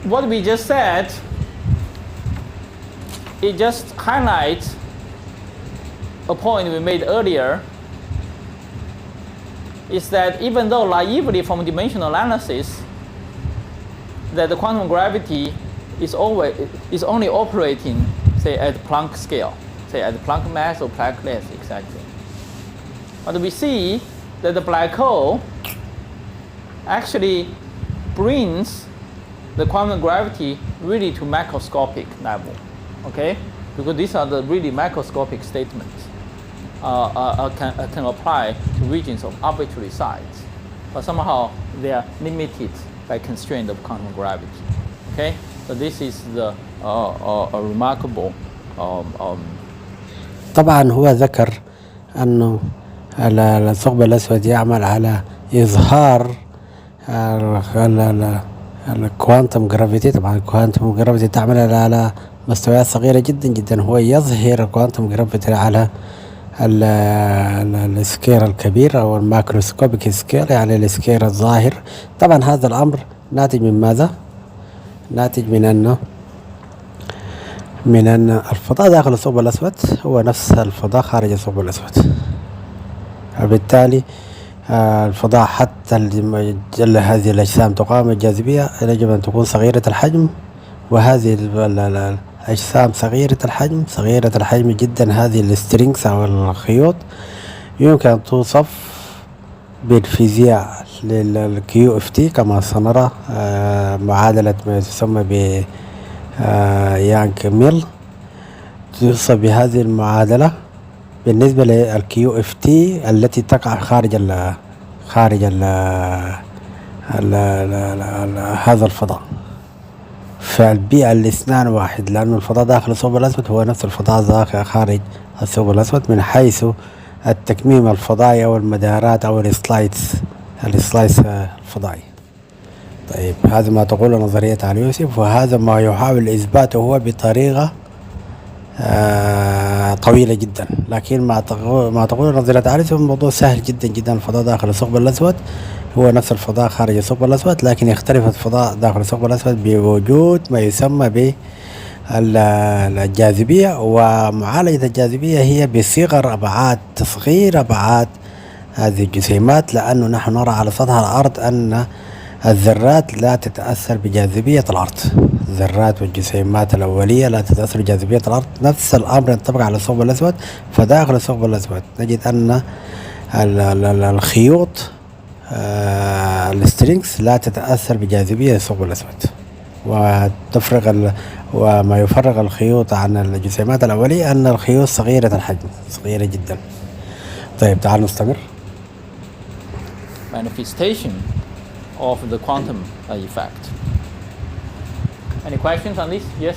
what we just said, it just highlights a point we made earlier, is that even though naively from dimensional analysis, that the quantum gravity is only operating, say, at Planck scale, say at Planck mass or Planck length exactly. But we see that the black hole actually brings the quantum gravity really to macroscopic level, okay? Because these are the really macroscopic statements can apply to regions of arbitrary size, but somehow they are limited by constraint of quantum gravity, okay? So this is the a remarkable. طبعا هو ذكر أنه الثقب الأسود يعمل على إظهار الكوانتم جرافيتي. طبعا الكوانتم جرافيتي تعمل على مستويات صغيرة جدا جدا. هو يظهر الكوانتم جرافيتي على السكيل الكبير أو الماكروسكوبيك سكيل، يعني السكيل الظاهر. طبعا هذا الأمر ناتج من ماذا؟ ناتج من أن الفضاء داخل الثقب الأسود هو نفس الفضاء خارج الثقب الأسود، وبالتالي الفضاء حتى هذه الأجسام تقاوم الجاذبية يجب أن تكون صغيرة الحجم، وهذه الأجسام صغيرة الحجم جدا. هذه السترينجز أو الخيوط يمكن أن توصف بالفيزياء للكيو اف تي كما سنرى، معادلة ما تسمى ب يانك ميل توصف بهذه المعادلة بالنسبة للكيو اف تي التي تقع خارج هذا الفضاء. فالبيئة الاثنان واحد، لأن الفضاء داخل الثقب الأسود هو نفس الفضاء خارج الثقب الأسود من حيث التكميم الفضائي أو المدارات أو السلايس الفضائي. طيب هذا ما تقوله نظرية علي يوسف، وهذا ما يحاول إثباته هو بطريقة طويلة جدا، لكن ما تقوله نظرية علي يوسف الموضوع سهل جدا جدا. الفضاء داخل الثقب الأسود هو نفس الفضاء خارج الثقب الأسود، لكن يختلف الفضاء داخل الثقب الأسود بوجود ما يسمى بالجاذبية، ومعالجة الجاذبية هي بصغر أبعاد، تصغير أبعاد هذه الجسيمات، لأنه نحن نرى على سطح الأرض أن الذرات لا تتأثر بجاذبية الأرض. الذرات والجسيمات الأولية لا تتأثر بجاذبية الأرض. نفس الأمر ينطبق على الثقب الأسود. فداخل الثقب الأسود نجد أن الخيوط السترينجز لا تتأثر بجاذبية الثقب الأسود، وما يفرق الخيوط عن الجسيمات الأولية أن الخيوط صغيرة الحجم، صغيرة جدا. طيب تعالوا نستمر. Manifestation of the quantum effect. Any questions on this? Yes?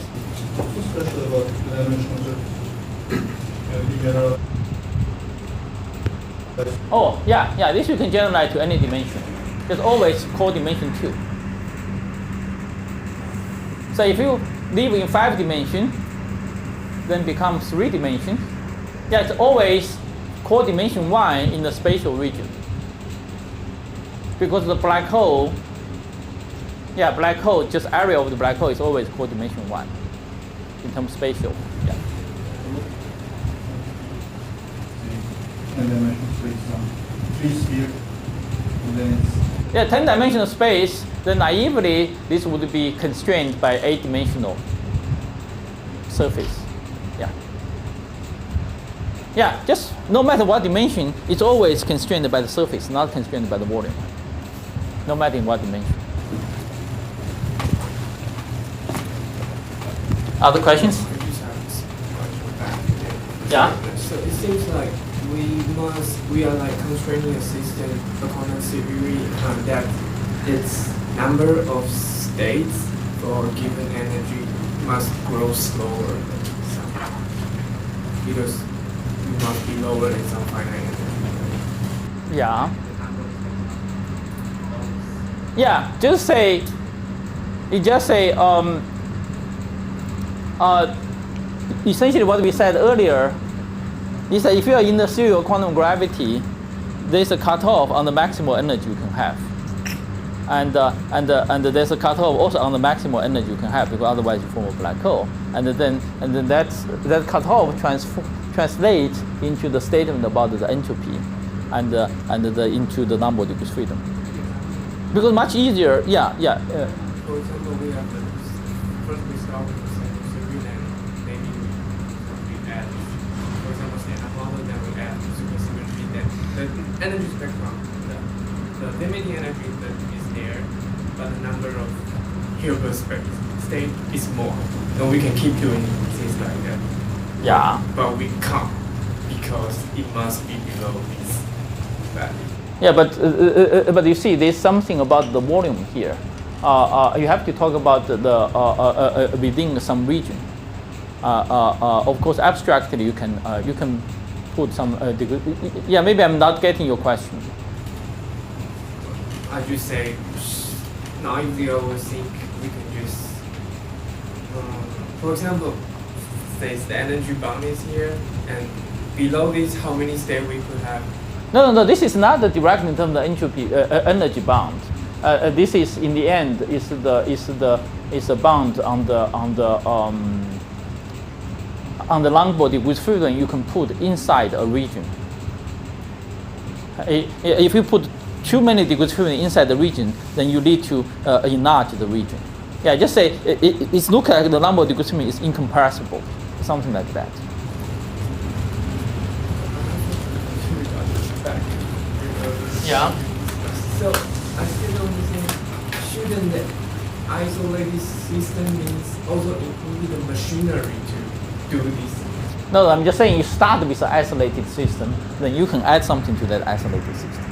Oh, yeah, this you can generalize to any dimension. There's always co-dimension 2. So if you live in 5 dimensions, then becomes 3 dimensions. Yeah, it's always co-dimension 1 in the spatial region. Because the black hole, just area of the black hole is always co-dimension 1 in terms of spatial. Yeah. Yeah, 10-dimensional space, then naively this would be constrained by 8-dimensional surface. Yeah, just no matter what dimension, it's always constrained by the surface, not constrained by the volume. No matter in what dimension. Other questions? Yeah? So it seems like we are like constraining a system, a quantum theory, that its number of states for given energy must grow slower somehow, because it must be lower than some finite energy. Yeah. Yeah, just say essentially what we said earlier is that if you are in the theory of quantum gravity, there's a cutoff on the maximal energy you can have. and there's a cutoff also on the maximal energy you can have, because otherwise you form a black hole. And then that cutoff translates into the statement about the entropy and into the number of degrees freedom. Because much easier, yeah. For example, we have first we start with the supersymmetry, then maybe we add, for example, say another, then we add supersymmetry, then the energy spectrum, the limiting energy that is there, but the number of Hilbert state is more. And we can keep doing things like that. Yeah. But we can't, because it must be below this value. Yeah, but you see, there's something about the volume here. You have to talk about the within some region. Of course, abstractly you can put some degree. Yeah, maybe I'm not getting your question. I just say, now if we always think we can just, for example, since the energy bound is here, and below this, how many states we could have? No. This is not the direct in terms of entropy energy bound. This is in the end is the bound on the long body with freedom you can put inside a region. If you put too many degrees freedom inside the region, then you need to enlarge the region. Yeah, just say it's look like the number of degrees freedom is incompressible, something like that. Yeah. So I still don't understand. Shouldn't the isolated system means also include the machinery to do this? No, I'm just saying you start with an isolated system, then you can add something to that isolated system.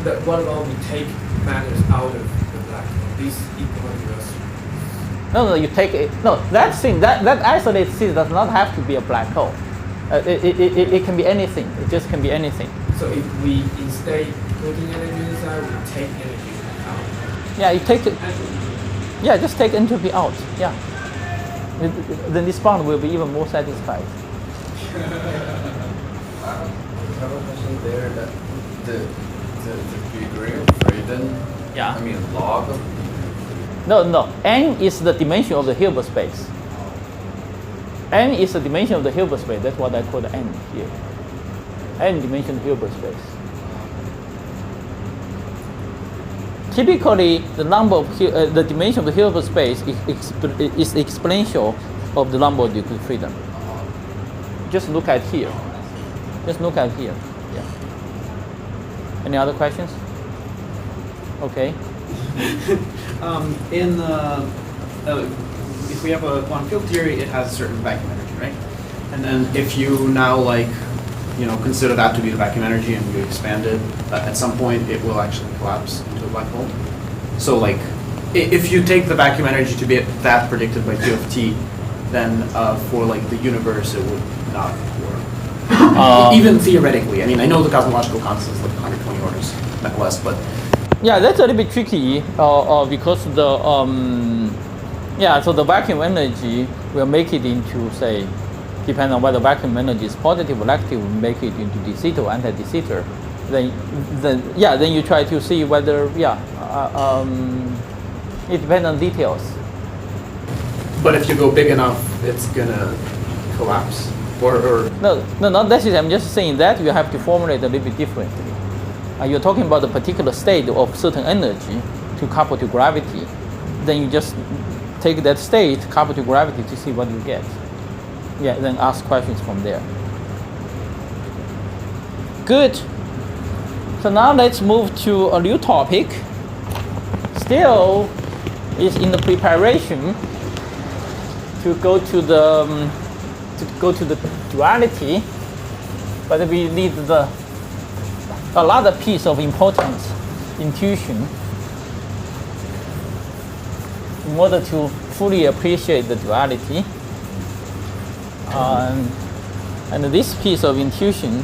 But what about we take matters out of the black hole? This equals. No, you take it. No, that thing, that isolated system does not have to be a black hole. It can be anything. It just can be anything. So if we instead putting energy inside, we take energy out. Yeah, you take it. Yeah, just take entropy out. Yeah. Then this bound will be even more satisfied. I have a question there that the degree of freedom. Yeah. I mean log of. No. N is the dimension of the Hilbert space. N is the dimension of the Hilbert space. That's what I call the N here. N dimension Hilbert space. Typically, the number of the dimension of the Hilbert space is exponential of the number of degree freedom. Just look at here. Just look at here. Yeah. Any other questions? Okay. In the if we have a quantum field theory, it has a certain vacuum energy, right? And then if you now consider that to be the vacuum energy and you expand it, at some point it will actually collapse into a black hole. So if you take the vacuum energy to be that predicted by Q of t, then for the universe it would not work. Even theoretically. I mean, I know the cosmological constant is 120 orders, not less, but yeah, that's a little bit tricky because so the vacuum energy will make it into, say, depending on whether vacuum energy is positive or negative, will make it into de Sitter or anti-de Sitter. Then you try to see whether it depends on details. But if you go big enough, it's gonna collapse. Or no, not necessarily. I'm just saying that you have to formulate a little bit differently. You're talking about the particular state of certain energy to couple to gravity. Then you just take that state, couple to gravity to see what you get. Yeah, then ask questions from there. Good. So now let's move to a new topic. Still is in the preparation to go to the duality, but we need another piece of important intuition in order to fully appreciate the duality. And this piece of intuition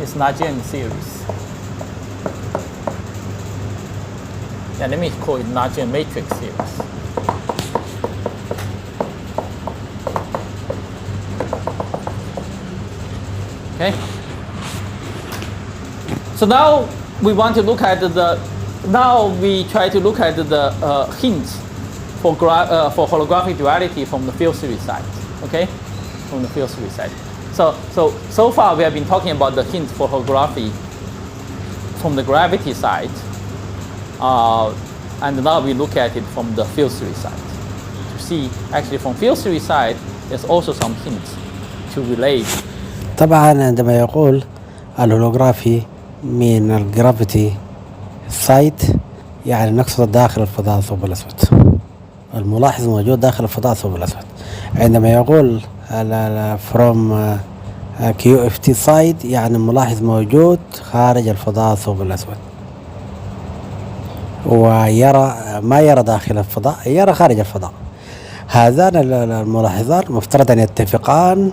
is Nagian series. Yeah, let me call it Nagian matrix series. Okay. So now we want to look at now we try to look at the hints for holographic duality from the field theory side, okay? From the field theory side. So far we have been talking about the hints for holography from the gravity side, and now we look at it from the field theory side. To see actually from field theory side, there's also some hints to relate. طبعا عندما يقول الهولوغرافي من الجرافيتي سايت يعني نقصد داخل الفضاء الثقب الأسود، الملاحظ موجود داخل الفضاء الثقب الأسود. عندما يقول from QFT side يعني الملاحظ موجود خارج الفضاء الثقب الأسود، ويرى ما يرى داخل الفضاء، يرى خارج الفضاء. هذان الملاحظان مفترض أن يتفقان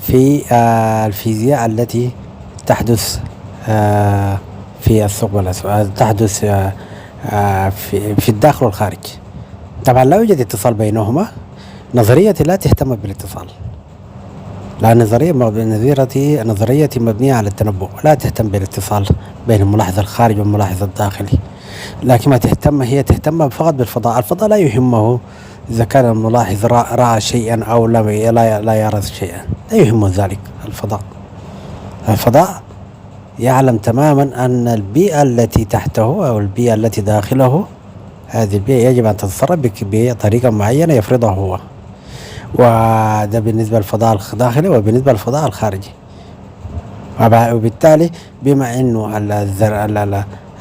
في الفيزياء التي تحدث في الثقب الأسود، تحدث في الداخل والخارج. طبعا لا يوجد اتصال بينهما، نظريتي لا تهتم بالاتصال، لأن نظريتي مبنية على التنبؤ، لا تهتم بالاتصال بين الملاحظ الخارجي والملاحظ الداخلي، لكن ما تهتم فقط بالفضاء. الفضاء لا يهمه إذا كان الملاحظ رأى شيئا أو لا يرى شيئا، لا يهمه ذلك. الفضاء يعلم تماما أن البيئة التي تحته أو البيئة التي داخله، هذه البيئة يجب أن تتصرف بطريقة معينة يفرضها هو، وده بالنسبة للفضاء الداخلي وبالنسبة للفضاء الخارجي. وبالتالي بما أنه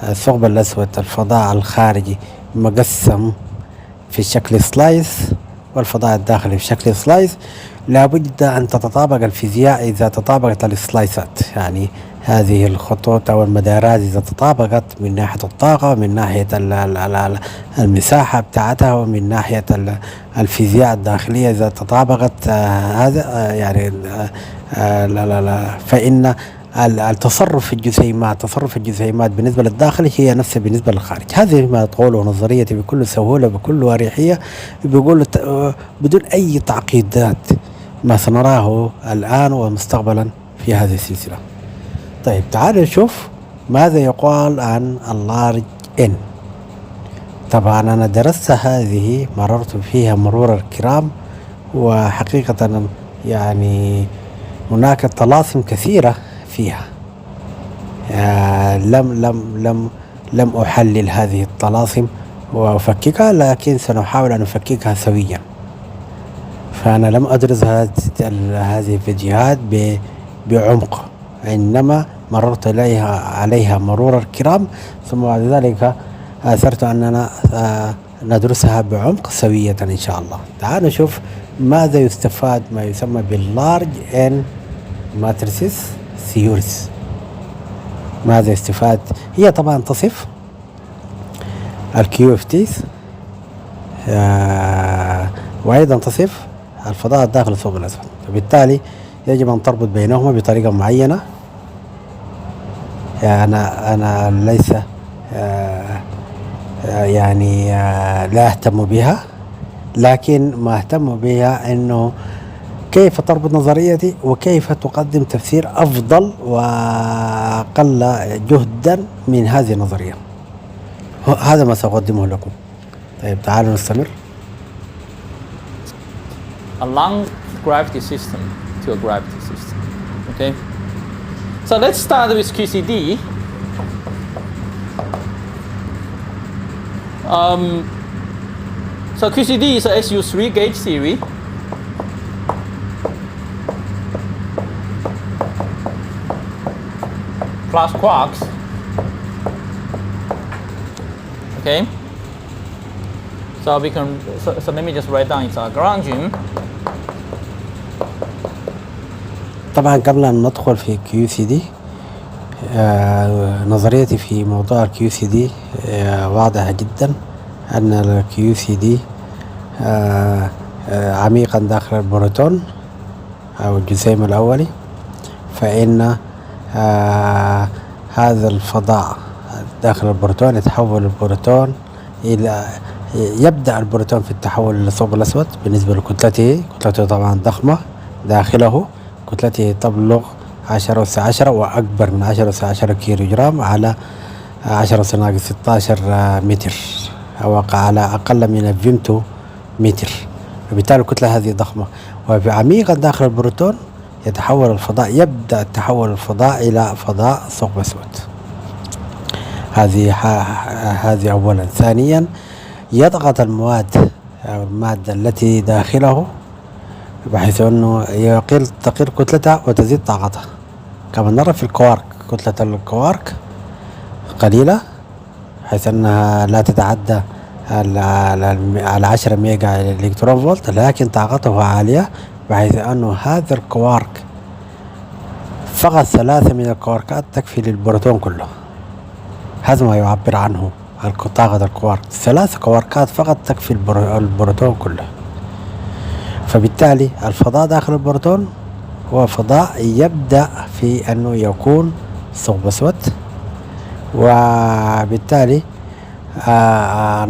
الثقب الأسود الفضاء الخارجي مقسم في شكل سلايس والفضاء الداخلي في شكل سلايس، لابد أن تتطابق الفيزياء إذا تطابقت السلايسات، يعني هذه الخطوط أو المدارات إذا تطابقت من ناحية الطاقة ومن ناحية المساحة بتاعتها ومن ناحية الفيزياء الداخلية إذا تطابقت، هذا يعني فإن التصرف في الجسيمات بالنسبة للداخل هي نفسها بالنسبة للخارج. هذه ما تقوله نظريتي بكل سهولة بكل أريحية، بيقول بدون أي تعقيدات ما سنراه الآن ومستقبلا في هذه السلسلة. طيب تعالوا نشوف ماذا يقال عن اللارج N. طبعا أنا درست هذه، مررت فيها مرور الكرام، وحقيقة يعني هناك طلاسم كثيرة فيها. لم أحلل هذه الطلاسم وأفككها، لكن سنحاول أن نفككها سويا. فأنا لم أدرس هذه الفيديوهات بعمق، إنما مررت عليها مرور الكرام، ثم بعد ذلك أثرت أننا ندرسها بعمق سوية إن شاء الله. تعالوا نشوف ماذا يستفاد ما يسمى باللارج N ماتريسيس ثيوريز. ماذا يستفاد؟ هي طبعا تصف الQFTs وأيضا تصف الفضاء الداخل الثقب الأسود، وبالتالي يجب أن تربط بينهما بطريقة معينة. أنا ليس يعني لا أهتم بها، لكن ما أهتم بها أنه كيف تربط نظريتي وكيف تقدم تفسير أفضل وأقل جهدا من هذه النظرية. هذا ما سأقدمه لكم. طيب تعالوا نستمر. A long gravity system to a gravity system. Okay. So let's start with QCD. So QCD is a SU3 gauge theory. Plus quarks. Okay. So we can. So let me just write down it's a Lagrangian. طبعا قبل أن ندخل في QCD، نظريتي في موضوع QCD واضحة جدا، أن QCD عميقا داخل البروتون أو الجسيم الأولي، فإن هذا الفضاء داخل البروتون يتحول البروتون إلى يبدأ البروتون في التحول إلى الثقب الأسود بالنسبة لكتلته. كتلته طبعا ضخمة داخله، كتلته تبلغ 10 أس 10 وأكبر من 10 أس 10 كيلو جرام على 10 أس ناقص 16 متر، أو على أقل من الفيمتو متر. وبالتالي الكتلة هذه ضخمة، وعميقا داخل البروتون يتحول الفضاء، يبدأ تحول الفضاء إلى فضاء ثقب أسود. هذه أولا. ثانيا يضغط المواد أو المادة التي داخله بحيث أنه تقل كتلتها وتزيد طاقتها، كما نرى في الكوارك. كتلة الكوارك قليلة حيث أنها لا تتعدى على 10 ميجا إلكترون فولت، لكن طاقته عالية بحيث أنه هذا الكوارك فقط 3 من الكواركات تكفي للبروتون كله. هذا ما يعبر عنه طاقة الكوارك، 3 كواركات فقط تكفي البروتون كله. فبالتالي الفضاء داخل البروتون هو فضاء يبدأ في أنه يكون ثقب أسود، وبالتالي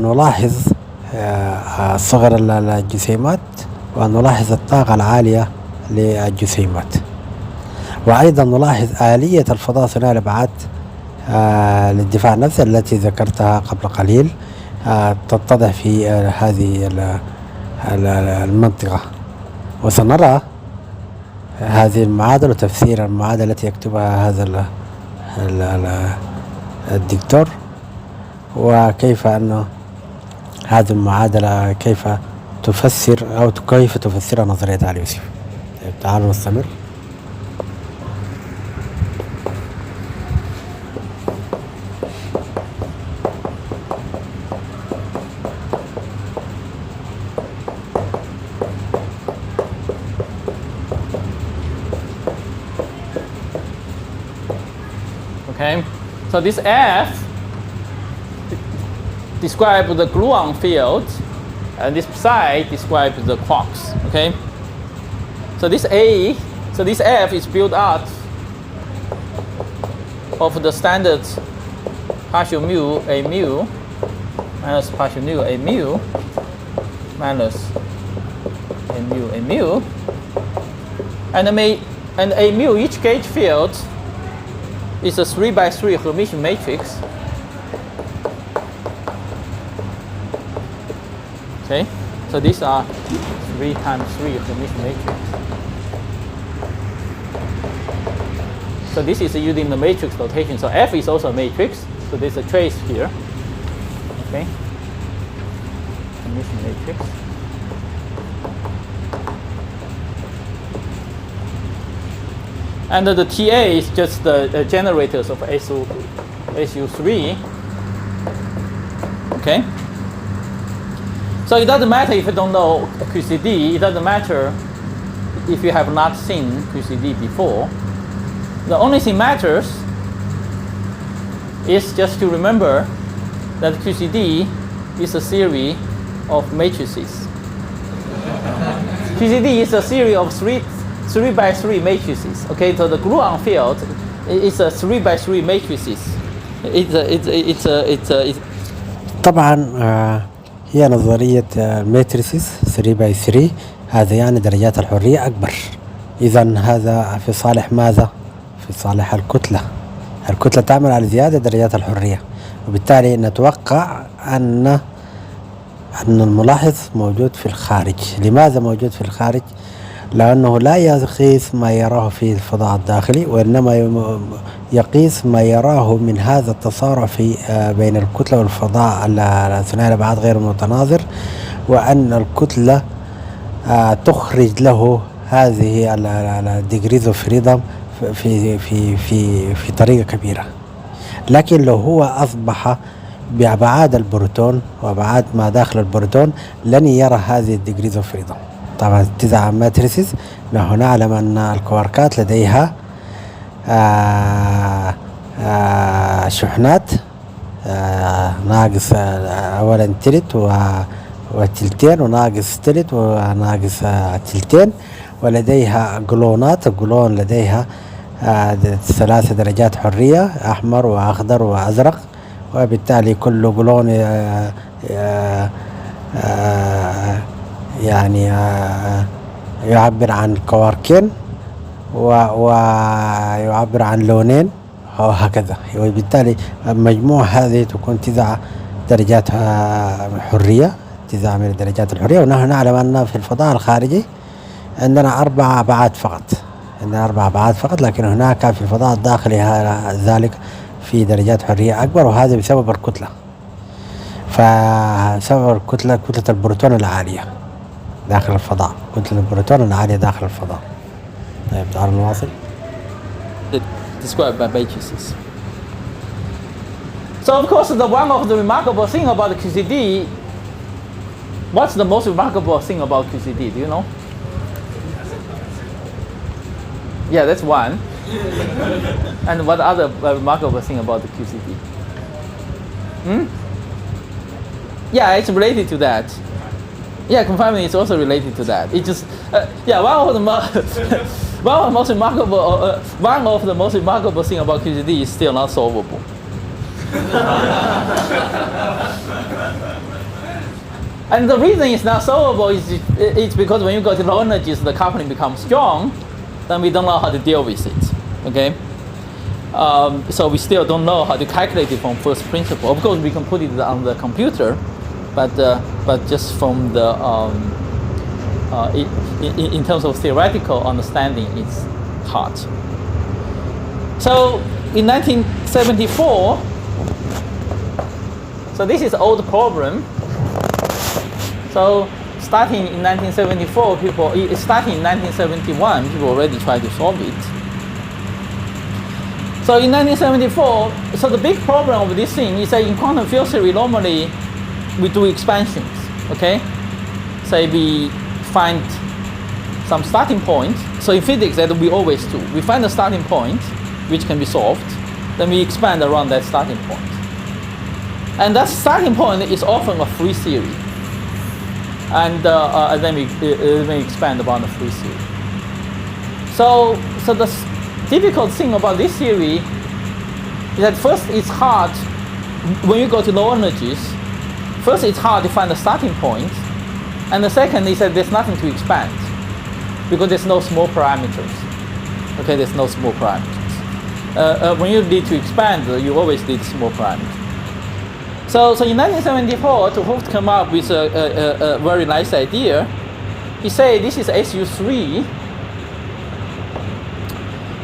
نلاحظ صغر الجسيمات ونلاحظ الطاقة العالية للجسيمات، وأيضا نلاحظ آلية الفضاء ثنائي الأبعاد للدفاع النفسي التي ذكرتها قبل قليل، تتضح في هذه المنطقة. وسنرى هذه المعادلة وتفسير المعادلة التي يكتبها هذا الدكتور، وكيف أنه هذه المعادلة كيف تفسر أو كيف تفسر نظرية علي يوسف. تعالوا نستمر. Okay, so this F describes the gluon field, and this psi describes the quarks. Okay, so this F is built out of the standard partial mu a mu minus partial mu a mu minus a mu, and a mu, each gauge field is a 3x3 Hermitian matrix. Okay, so these are 3 times 3 Hermitian matrix. So this is using the matrix notation. So F is also a matrix. So there's a trace here. Okay, Hermitian matrix. And the TA is just the generators of SU3. Okay. So it doesn't matter if you don't know QCD. It doesn't matter if you have not seen QCD before. The only thing matters is just to remember that QCD is a series of matrices. QCD is a series of 3x3 matrices. Okay, so the gluon field is a 3x3 matrices. It's طبعا هي نظرية ماتريسيس 3x3. هذا يعني درجات الحرية أكبر. إذا هذا في صالح ماذا؟ في صالح الكتلة. الكتلة تعمل على زيادة درجات الحرية، وبالتالي نتوقع أن الملاحظ موجود في الخارج. لماذا موجود في الخارج؟ لأنه لا يقيس ما يراه في الفضاء الداخلي، وإنما يقيس ما يراه من هذا التصارع في بين الكتلة والفضاء الثنائي الأبعاد غير المتناظر، وأن الكتلة تخرج له هذه الديجريز اوف فريدم في طريقة كبيرة. لكن لو هو أصبح بأبعاد البروتون وأبعاد ما داخل البروتون لن يرى هذه الديجريز اوف فريدم. طبعا 9 ماتريسز. نحن نعلم أن الكواركات لديها شحنات ناقص أولا تلت وتلتين، وناقص تلت وناقص تلتين، ولديها جلونات. الجلون لديها 3 درجات حرية، أحمر وأخضر وأزرق، وبالتالي كل جلون يعني يعبر عن كواركين، ويعبر عن لونين وهكذا. وبالتالي المجموعة هذه تكون 9 درجات حرية، 9 من درجات الحرية. ونحن نعلم أن في الفضاء الخارجي عندنا 4 أبعاد فقط، عندنا 4 أبعاد فقط، لكن هناك في الفضاء الداخلي ذلك في درجات حرية أكبر، وهذا بسبب الكتلة. فسبب الكتلة، كتلة البروتون العالية داخل الفضاء، كتلة البروتون العالية داخل الفضاء. طيب تعالوا نواصل. Described by matrices. So of course, one of the remarkable thing about the QCD. What's the most remarkable thing about QCD? Do you know? Yeah, that's one. And what other remarkable thing about the QCD? Yeah, it's related to that. Yeah, confinement is also related to that. It just, one of the most remarkable thing about QCD is still not solvable. And the reason it's not solvable is it's because when you go to low energies, the coupling becomes strong, then we don't know how to deal with it. Okay. So we still don't know how to calculate it from first principle. Of course, we can put it on the computer, but just from the in terms of theoretical understanding, it's hard. So in 1974, so this is old problem. So starting in 1974, starting in 1971, people already tried to solve it. So in 1974, so the big problem of this thing is that in quantum field theory, normally we do expansions, okay? Say we find some starting point. So in physics, that we always do. We find a starting point, which can be solved, then we expand around that starting point. And that starting point is often a free theory. And then we expand upon the free theory. So the difficult thing about this theory is that first it's hard, when you go to low energies, first it's hard to find a starting point, and the second is that there's nothing to expand because there's no small parameters. Okay, there's no small parameters. When you need to expand, you always need small parameters. So in 1974, Hooft came up with a very nice idea. He said this is SU3.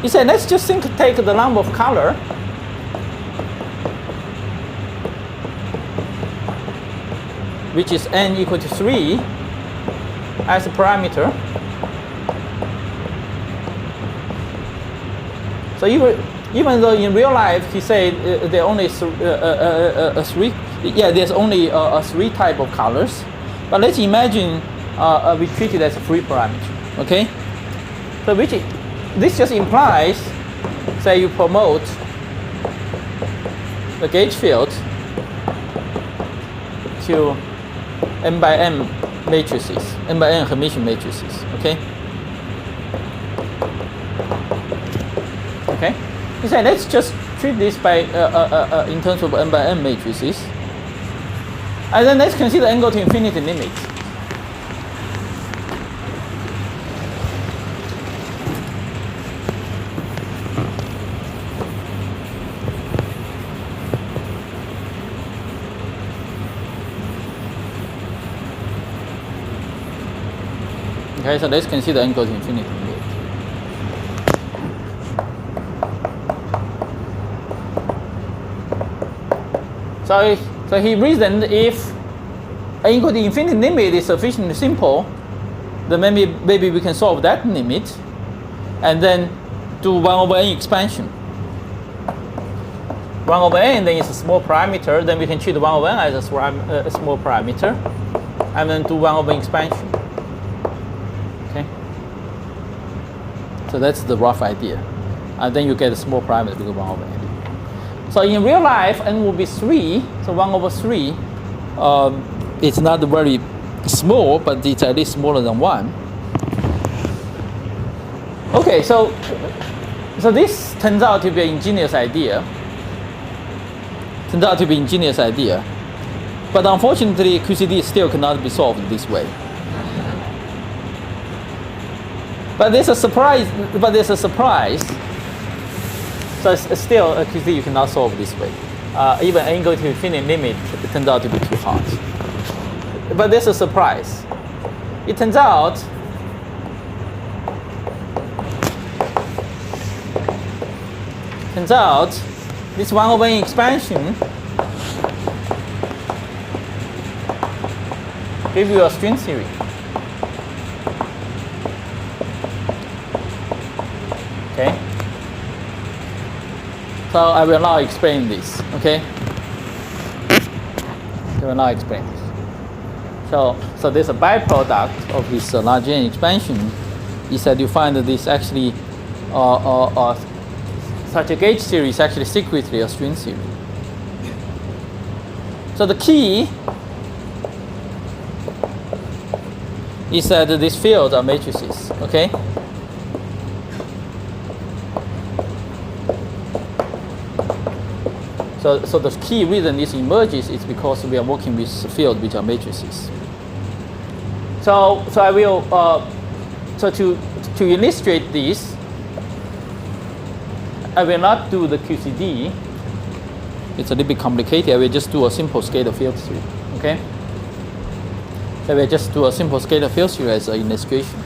He said let's just take the number of color, which is n equal to 3 as a parameter. So even though in real life he said there are only three, there's only 3 type of colors, but let's imagine we treat it as a free parameter, okay? So this just implies, say you promote the gauge field to n by n matrices, n by n Hermitian matrices, okay? Okay? You say let's just treat this by in terms of n by n matrices, and then let's consider n go to infinity limit. Okay, so let's consider n goes to infinity limit. So he reasoned if n equal to infinity limit is sufficiently simple, then maybe we can solve that limit and then do 1 over n expansion. 1 over n then is a small parameter, then we can treat 1 over n as a small parameter and then do 1 over n expansion. Okay? So that's the rough idea. And then you get a small parameter because 1 over n. So in real life, n will be 3, so 1 over 3. It's not very small, but it's at least smaller than 1. Okay, so this turns out to be an ingenious idea. But unfortunately, QCD still cannot be solved this way. But there's a surprise. So it's still a QC you cannot solve this way. Even angle to infinite limit, it turns out to be too hard. But there's a surprise. It turns out this 1/n expansion gives you a string theory. Okay. So I will now explain this. Okay. I will now explain this. So there's a byproduct of this large n expansion is that you find that this actually such a gauge theory is actually secretly a string theory. So the key is that these fields are matrices, okay? So the key reason this emerges is because we are working with fields which are matrices. So I will to illustrate this, I will not do the QCD. It's a little bit complicated. I will just do a simple scalar field theory. Okay. So I will just do a simple scalar field theory as an illustration.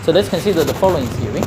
So let's consider the following theory.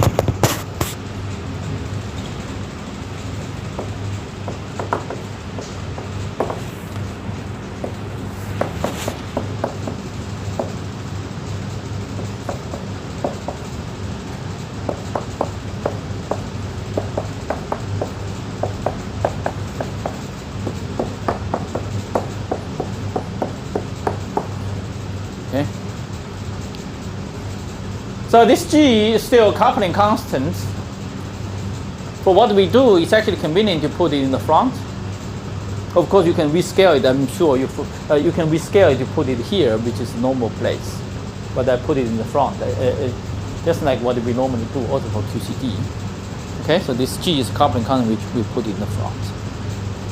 So this G is still a coupling constant. For what we do, it's actually convenient to put it in the front. Of course, you can rescale it. I'm sure you can rescale it to put it here, which is the normal place. But I put it in the front, just like what we normally do also for QCD. Okay, so this G is a coupling constant which we put in the front.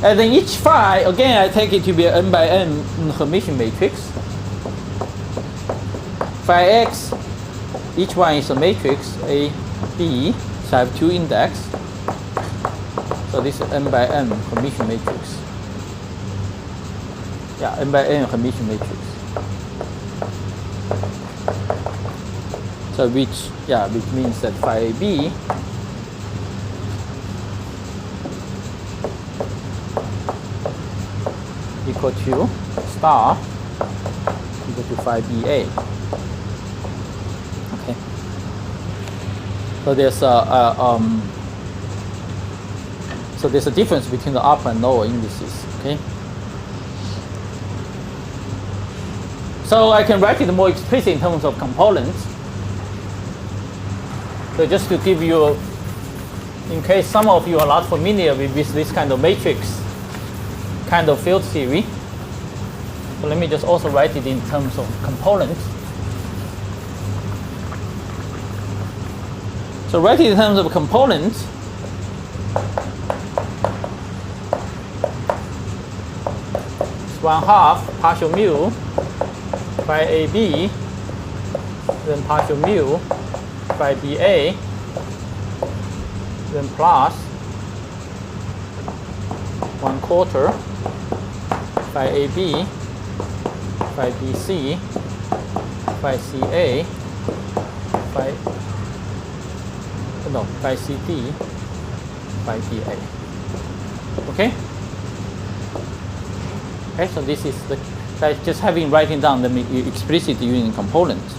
And then each phi, again, I take it to be an n by n Hermitian matrix. Phi x, each one is a matrix A, B, so I have two index. So this is n by n Hermitian matrix. Yeah, n by n Hermitian matrix. So which means that phi AB equal to star equal to phi BA. Okay. So there's a difference between the upper and lower indices. Okay. So I can write it more explicit in terms of components. So just to give you, in case some of you are not familiar with this kind of matrix kind of field theory, so let me just also write it in terms of components. So write it in terms of components. It's 1/2 partial mu by AB, then partial mu by BA, then plus 1/4 by AB, by BC, by CA, by CD, by BA. Okay? Okay, so this is the, just having writing down the explicit using components.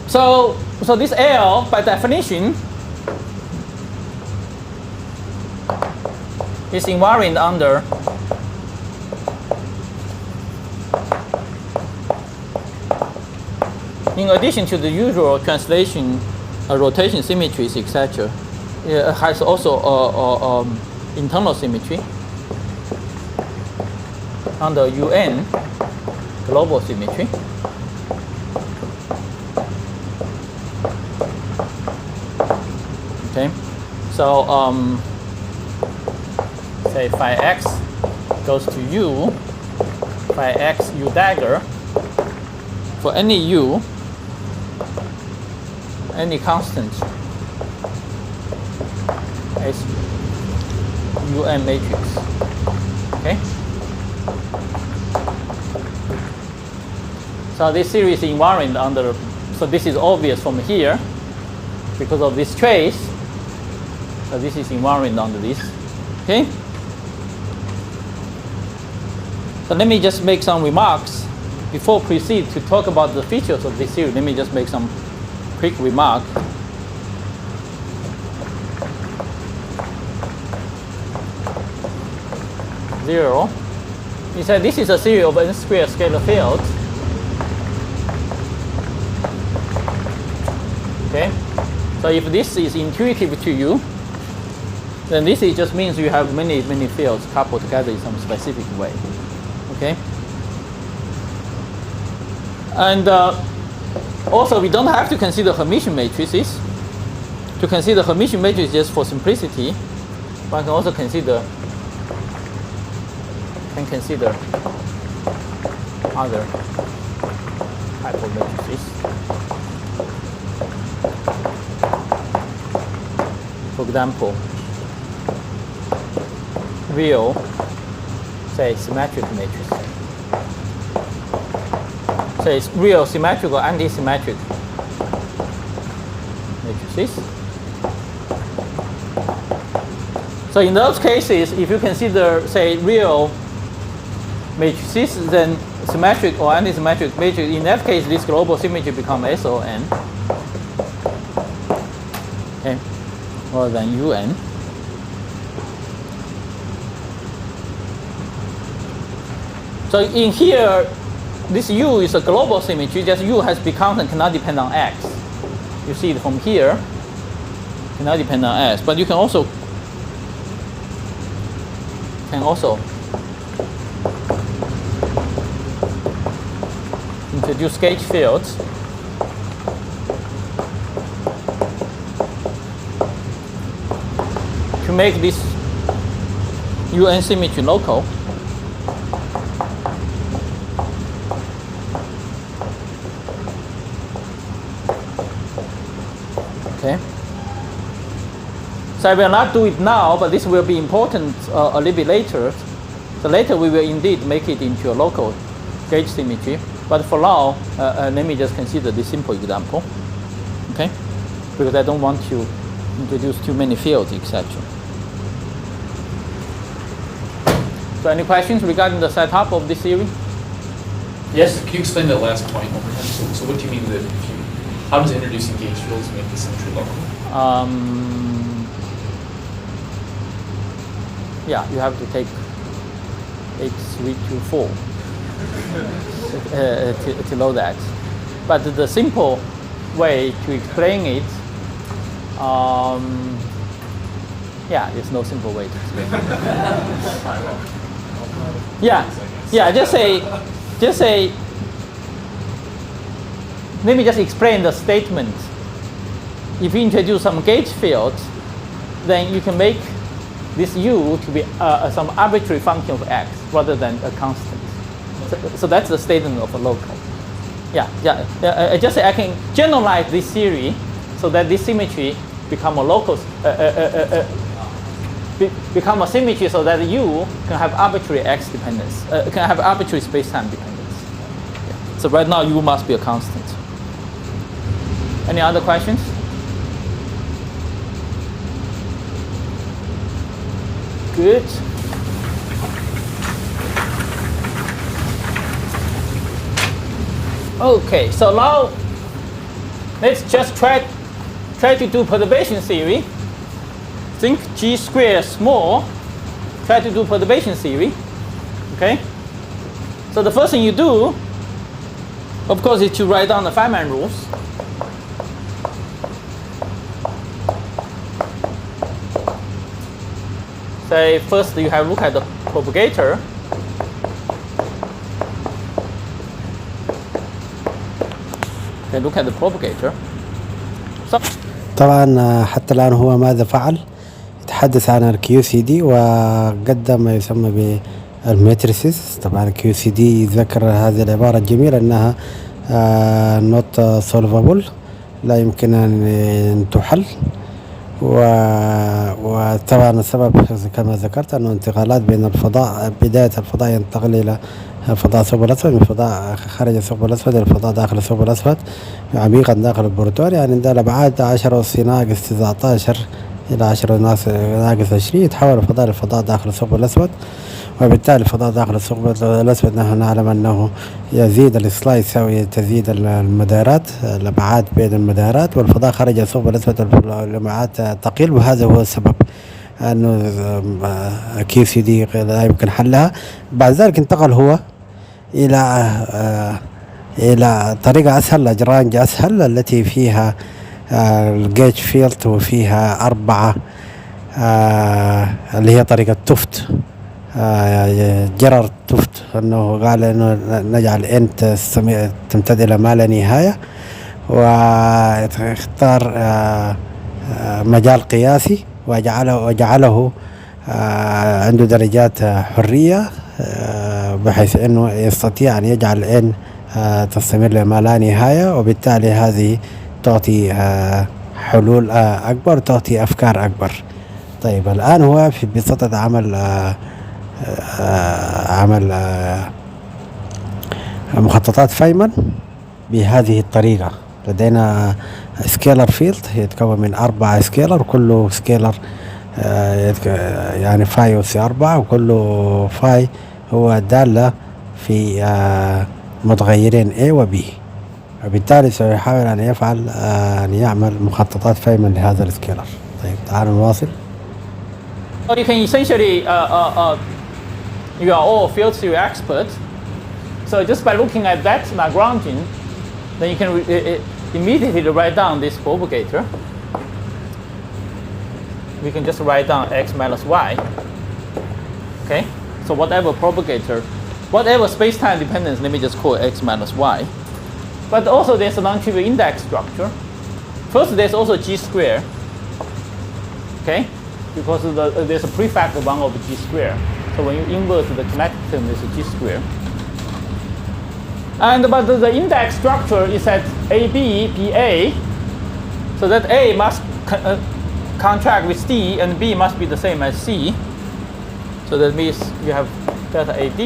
So this L, by definition, is invariant under in addition to the usual translation, rotation symmetries, etc. It has also internal symmetry under UN, global symmetry. Okay, so say phi x goes to U, phi x U dagger for any U any constant as UN matrix. Okay. So this series is invariant under. So this is obvious from here because of this trace. So this is invariant under this. Okay. So let me just make some remarks before proceed to talk about the features of this series. Let me just make some quick remark. Zero. He said this is a series of n-squared scalar fields. Okay. So if this is intuitive to you, then this is just means you have many fields coupled together in some specific way. Okay. And also we don't have to consider Hermitian matrices. To consider Hermitian matrices just for simplicity, one can also consider other type of matrices. For example, real, say, symmetric matrix. Say it's real, symmetric, or anti-symmetric matrices. So in those cases, if you consider, say, real matrices, then symmetric or anti-symmetric matrix, in that case, this global symmetry becomes SON, okay, rather than UN. So in here, this U is a global symmetry, just U has become and cannot depend on X. You see it from here, cannot depend on X, but you can also introduce gauge fields to make this UN symmetry local. Okay. So I will not do it now, but this will be important a little bit later. So later we will indeed make it into a local gauge symmetry. But for now, let me just consider this simple example, okay? Because I don't want to introduce too many fields, etc. So any questions regarding the setup of this theory? Yes? Can you explain that last point one more time? So what do you mean that how does introducing gauge fields make the symmetry local? Yeah, you have to take 8324 to know that. But the simple way to explain it, yeah, there's no simple way to explain it. Yeah, just say, let me just explain the statement. If you introduce some gauge field, then you can make this U to be some arbitrary function of X rather than a constant. So that's the statement of a local. Just say I can generalize this theory so that this symmetry become a local, become a symmetry so that U can have arbitrary X dependence, can have arbitrary space-time dependence. Yeah. So right now U must be a constant. Any other questions? Good. Okay, so now let's just try to do perturbation theory. Think G squared small. Try to do perturbation theory. Okay. So the first thing you do, of course, is to write down the Feynman rules. Say first you have look at the propagator. Okay, look at the propagator. So طبعا حتى الآن هو ماذا فعل؟ يتحدث عن الكيو سي دي وقدم ما يسمى بالماتريسز. طبعا الكيو سي دي ذكر هذه العبارة الجميلة أنها not solvable لا يمكن أن تحل. وطبعا السبب كما ذكرت أنه انتقالات بين الفضاء، بداية الفضاء ينتقل إلى فضاء الثقب الأسود، من فضاء خارج الثقب الأسود إلى فضاء داخل الثقب الأسود عميقا داخل البروتون، يعني ده الأبعاد 10 أس ناقص 19 إلى 10 ناقص 20 يتحول الفضاء للفضاء داخل الثقب الأسود. وبالتالي الفضاء داخل الثقب الأسود نحن نعلم أنه يزيد السلايس أو تزيد المدارات، الأبعاد بين المدارات، والفضاء خارج الثقب الأسود الأبعاد تقل، وهذا هو السبب أنه كيس دي لا يمكن حلها. بعد ذلك انتقل هو إلى طريقة أسهل، لجرانج أسهل التي فيها الجيج فيلد وفيها 4 اللي هي طريقة تفت، جرر تفت، أنه قال أنه نجعل n تمتد إلى ما لا نهاية، واختار مجال قياسي وجعله عنده درجات حرية بحيث أنه يستطيع أن يجعل n تستمر لما لا نهاية، وبالتالي هذه تعطي حلول أكبر، تعطي أفكار أكبر. طيب الآن هو بصدد عمل مخططات فيمن بهذه الطريقة. لدينا سكيلر فيلد يتكون من 4 سكيلر، كله سكيلر يعني فاي أس 4، وكل فاي هو دالة في متغيرين A و B، وبالتالي سيحاول أن يعمل مخططات فيمن لهذا السكيلر. طيب تعالوا نواصل. So you can essentially, you are all field theory experts. So just by looking at that Lagrangian, then you can immediately write down this propagator. We can just write down x minus y. Okay, so whatever propagator, whatever space-time dependence, let me just call it x minus y. But also there's a non-trivial index structure. First, there's also g square. Okay. Because there's a prefactor 1 over g square. So when you invert the kinetic term, there's a g square. But the index structure is at AB, BA, so that A must contract with C and B must be the same as C. So that means you have delta AD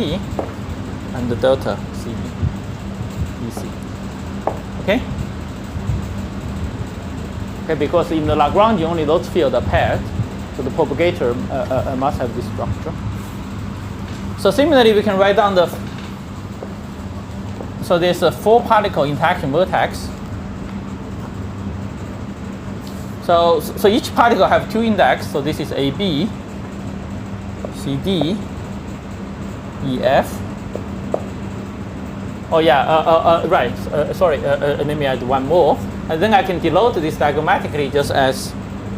and the delta CB, BC. Okay? Okay, because in the Lagrangian only those fields are paired. So the propagator must have this structure. So similarly, we can write down so there's a 4-particle interaction vertex. So each particle have 2 index. So this is AB, CD, EF. Oh yeah, right. Sorry. Let me add one more, and then I can denote this diagrammatically just as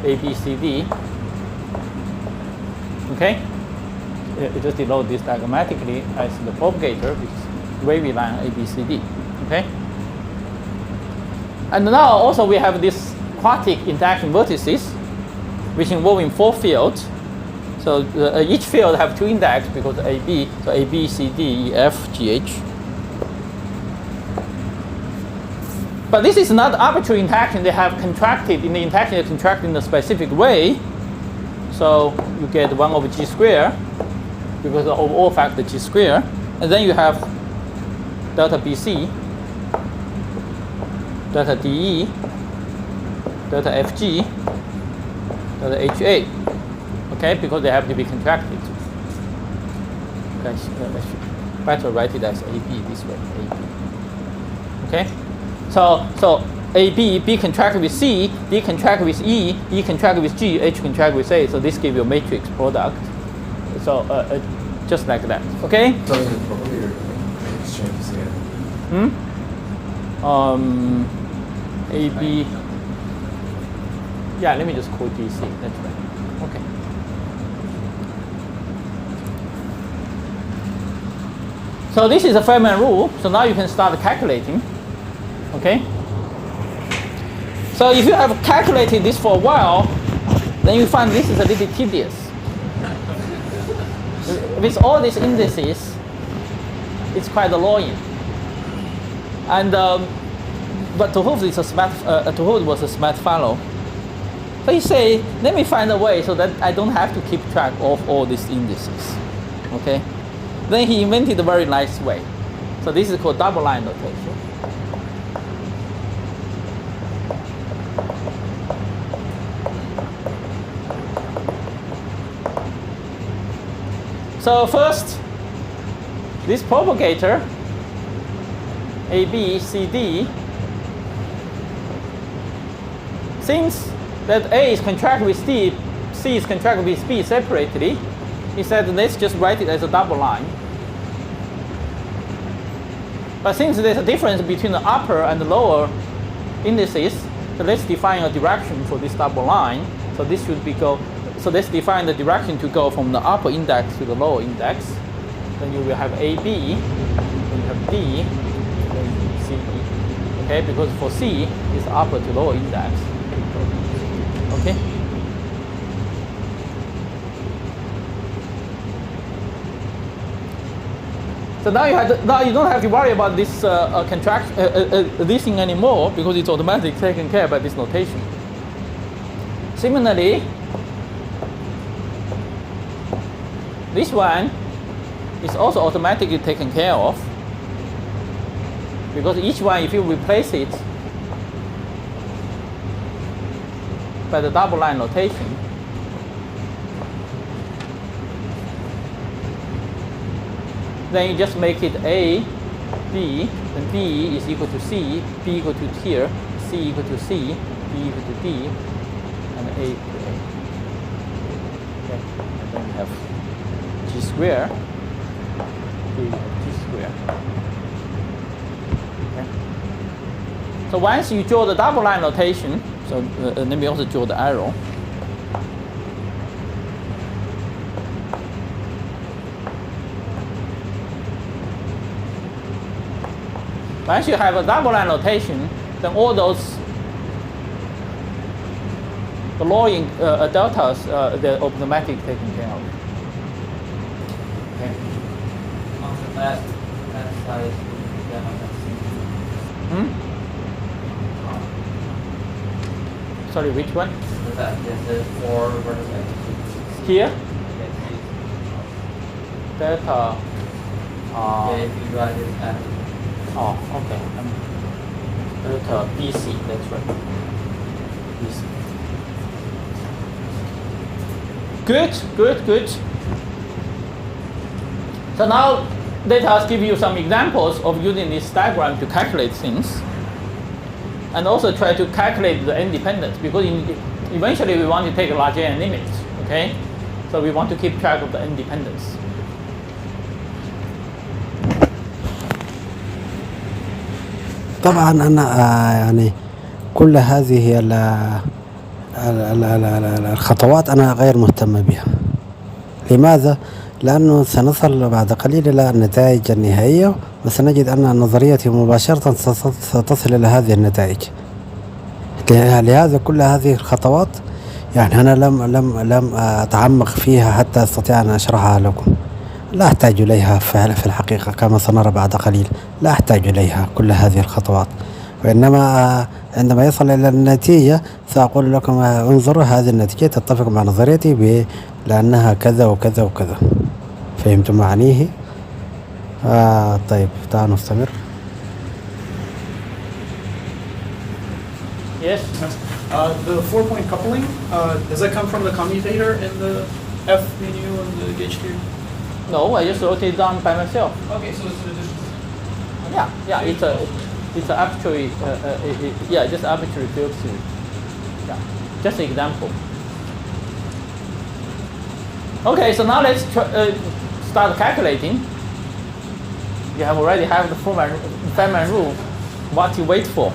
ABCD. Okay, you just denote this diagrammatically as the propagator, which is wavy line ABCD. Okay, and now also we have this quartic interaction vertices, which involving 4 fields. So each field have 2 index because AB, so A, B, C, D, E, F, G, H. But this is not arbitrary interaction. They have contracted in the interaction. They contract in a specific way. So you get 1 over g square because of all factor g square, and then you have delta BC, delta DE, delta FG, delta HA. Okay, because they have to be contracted. Better write it as AB this way. AB. Okay, so AB, B contract with C, D contract with E, E contract with G, H contract with A. So this gives you a matrix product. So just like that. Okay? So the propagator exchanges again. AB. Yeah, let me just call DC. That's right. Okay. So this is a Feynman rule. So now you can start calculating. Okay? So if you have calculated this for a while, then you find this is a little tedious. With all these indices, it's quite annoying. And but Tuhov is a smart. Tuhov was a smart fellow. So he say, let me find a way so that I don't have to keep track of all these indices. Okay. Then he invented a very nice way. So this is called double line notation. So first, this propagator, A, B, C, D, since that A is contracted with C is contracted with B separately, he said let's just write it as a double line. But since there's a difference between the upper and the lower indices, so let's define a direction for this double line. So this should be so let's define the direction to go from the upper index to the lower index. Then you will have AB, then you have D, then C. Okay, because for C is upper to lower index. Okay. So now you don't have to worry about this this thing anymore because it's automatically taken care by this notation. Similarly, this one is also automatically taken care of because each one, if you replace it by the double line notation, then you just make it A, B, then B is equal to C, B equal to here, C equal to C, B equal to D, and A equal to A. Okay, and then we have G square, B have G square. Okay. So once you draw the double line notation, so let me also draw the arrow. Once you have a double line notation, then all those the lowering deltas, they're automatically taken care of. Okay. On the left side, Sorry, which one? the 4 vertices. Here? Delta. If you write it at Oh, okay. Delta BC, that's right. BC. Good. So now let us give you some examples of using this diagram to calculate things. And also try to calculate the independence because eventually we want to take a large n limit, okay? So we want to keep track of the independence. طبعا أنا يعني كل هذه الخطوات أنا غير مهتم بها. لماذا؟ لأنه سنصل بعد قليل إلى النتائج النهائية وسنجد أن نظريتي مباشرة ستصل إلى هذه النتائج. لهذا كل هذه الخطوات يعني أنا لم أتعمق فيها حتى أستطيع أن أشرحها لكم. لا أحتاج إليها في الحقيقة كما سنرى بعد قليل. لا أحتاج إليها كل هذه الخطوات، وإنما عندما يصل إلى النتيجة سأقول لكم انظروا هذه النتيجة تتفق مع نظريتي لأنها كذا وكذا وكذا. فهمتم معنيه؟ طيب تعالوا نستمر. Yes. The 4-point coupling, does that come from the commutator in the F menu and the gauge theory? No, I just wrote it down by myself. Okay, so it's an addition. Yeah, it's an arbitrary, just arbitrary field theory. Yeah, just an example. Okay, so now let's start calculating. You have already have the Feynman rule. What you wait for?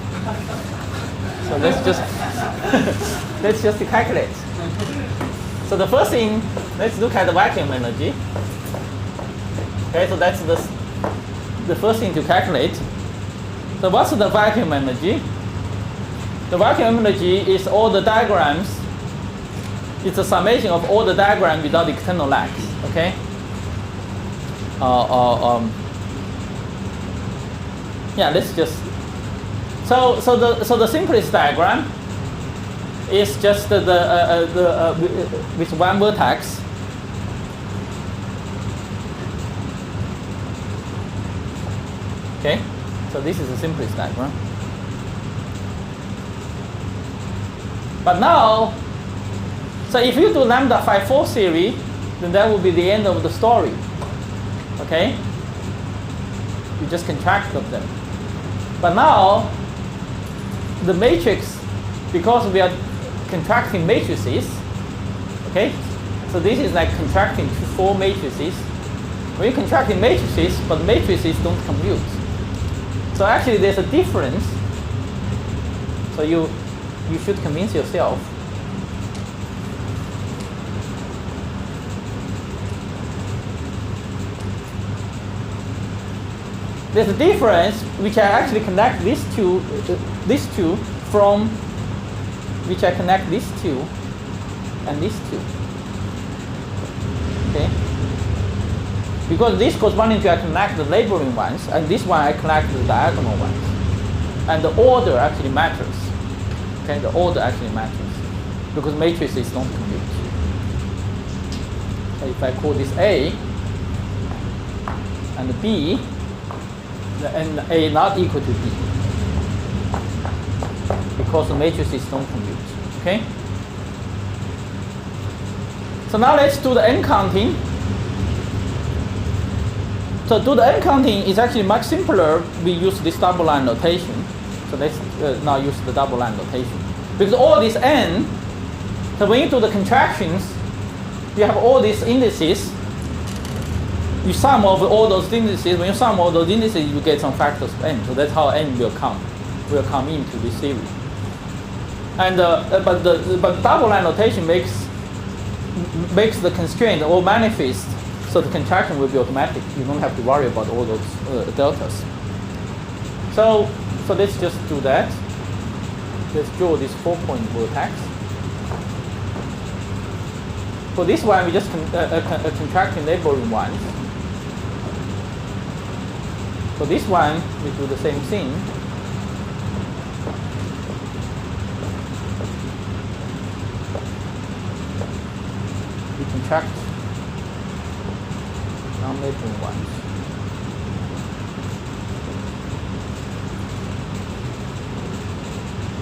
So let's just calculate. So the first thing, let's look at the vacuum energy. Okay, so that's the first thing to calculate. So what's the vacuum energy? The vacuum energy is all the diagrams. It's a summation of all the diagrams without external lags. Okay. Let's just So the simplest diagram is just with one vertex. Okay, so this is the simplest diagram. But now, so if you do lambda phi 4 theory, then that will be the end of the story. Okay, you just contract of them. But now, the matrix, because we are contracting matrices, okay, so this is like contracting 4 matrices. When you're contracting matrices, but matrices don't commute. So actually there's a difference. So you should convince yourself. There's a difference which I actually connect these two from which I connect these two and these two. Okay? Because this corresponding to I connect the neighboring ones, and this one I connect the diagonal ones. And the order actually matters. Okay, the order actually matters. Because matrices don't commute. So if I call this A and B, and A not equal to B. Because the matrices don't commute. Okay? So now let's do the n counting. So do the n counting is actually much simpler. We use this double line notation. So let's now use the double line notation. Because all these n, so when you do the contractions, you have all these indices. You sum of all those indices. When you sum all those indices, you get some factors of n. So that's how n will come into this theory. And but double line notation makes the constraint all manifest. So the contraction will be automatic. You don't have to worry about all those deltas. So let's just do that. Let's draw this 4-point vertex. For this one, we just contract the neighboring ones. For this one, we do the same thing. We contract non-neighboring ones.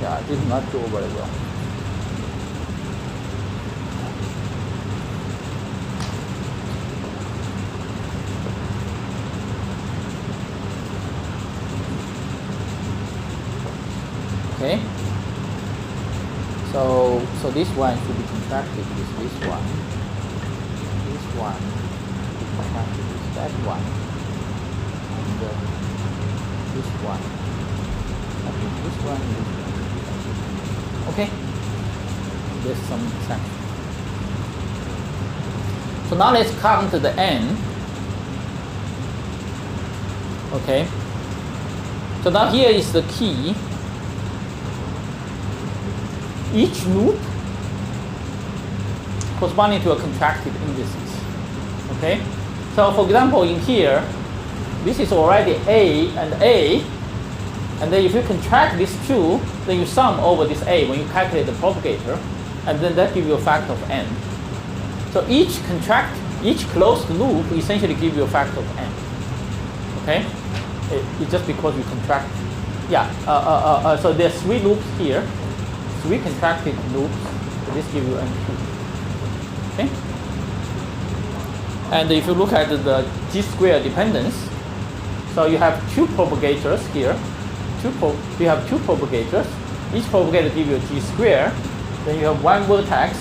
Yeah, I did not draw very well. Okay. So this one should be contracted with this one. This one should be contracted with that one. And this one. I think this one and this one. Okay. There's some section. So now let's count the n. Okay. So now here is the key. Each loop corresponding to a contracted indices. Okay? So for example, in here, this is already A and A, and then if you contract these two, then you sum over this A when you calculate the propagator, and then that gives you a factor of n. So each closed loop essentially gives you a factor of n. Okay? It's just because you contract. Yeah. So there's 3 loops here. 3 contracted loops, so this gives you n2. Okay? And if you look at the g-square dependence, so you have 2 propagators here. You have 2 propagators. Each propagator gives you a g-square. Then you have 1 vertex.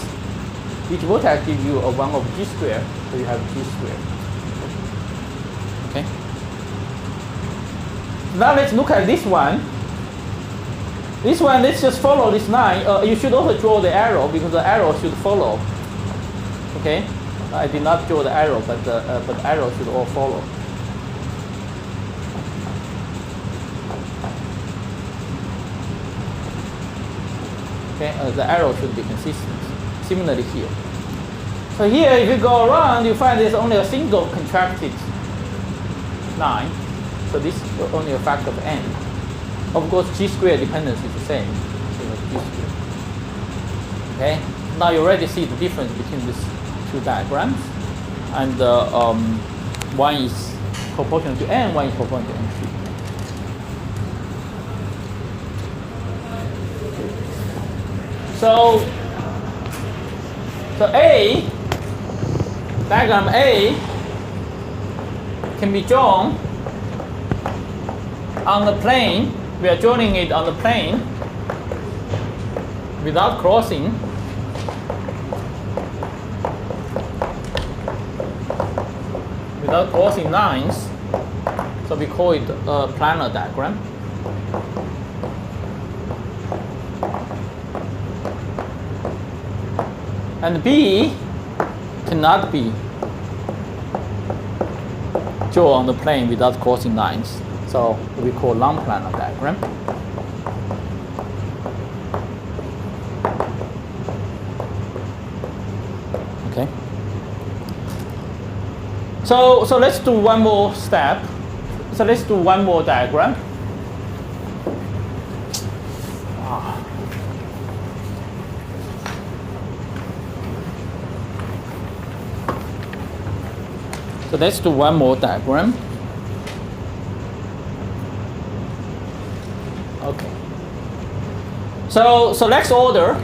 Each vertex gives you a 1 over g-square, so you have g-square. Okay? Now let's look at this one. This one, let's just follow this line. You should also draw the arrow because the arrow should follow. Okay, I did not draw the arrow, but the arrow should all follow. Okay, the arrow should be consistent. Similarly here. So here, if you go around, you find there's only a single contracted line. So this is only a factor of n. Of course, G square dependence is the same. Same as G square. Okay. Now you already see the difference between these two diagrams, and one is proportional to n, one is proportional to n3. So A, diagram A can be drawn on the plane. We are drawing it on the plane without crossing. Without crossing lines, so we call it a planar diagram. And B cannot be drawn on the plane without crossing lines, so we call non-planar diagram. Okay. So let's do one more step. So let's do one more diagram. So let's do one more diagram. Okay. So let's order.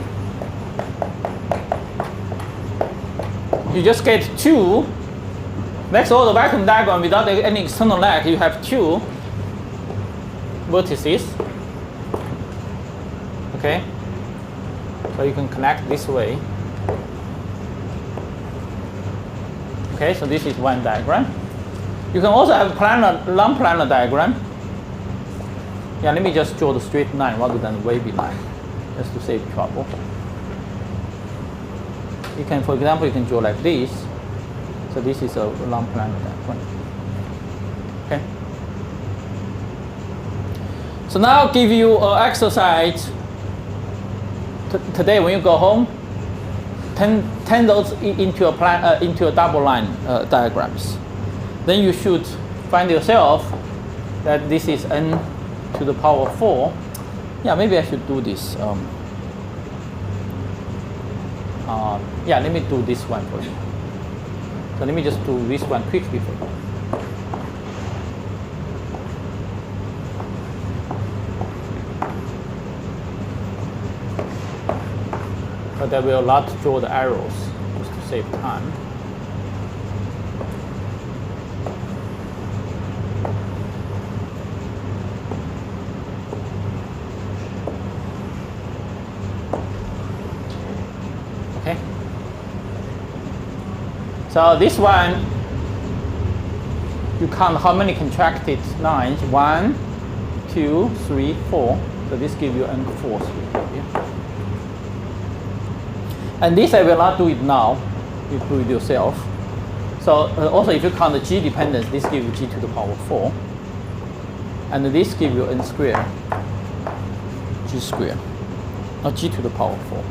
You just get two. Let's order vacuum diagram without any external lag. You have two vertices. Okay. So you can connect this way. Okay, so this is one diagram. You can also have planar, non-planar diagram. Yeah, let me just draw the straight line rather than wavy line, just to save trouble. You can, for example, you can draw like this. So this is a non-planar diagram. Okay. So now I'll give you an exercise. Today when you go home, turn those into a double line diagrams. Then you should find yourself that this is n to the power 4. Yeah, maybe I should do this. Yeah, let me do this one for you. So let me just do this one quickly for you. But I will not draw the arrows just to save time. Okay. So this one, you count how many contracted lines. 1, 2, 3, 4. So this gives you n4. And this I will not do it now. You do it yourself. So also if you count the G dependence, this gives you G to the power 4. And this gives you n squared, G squared. Not G to the power 4.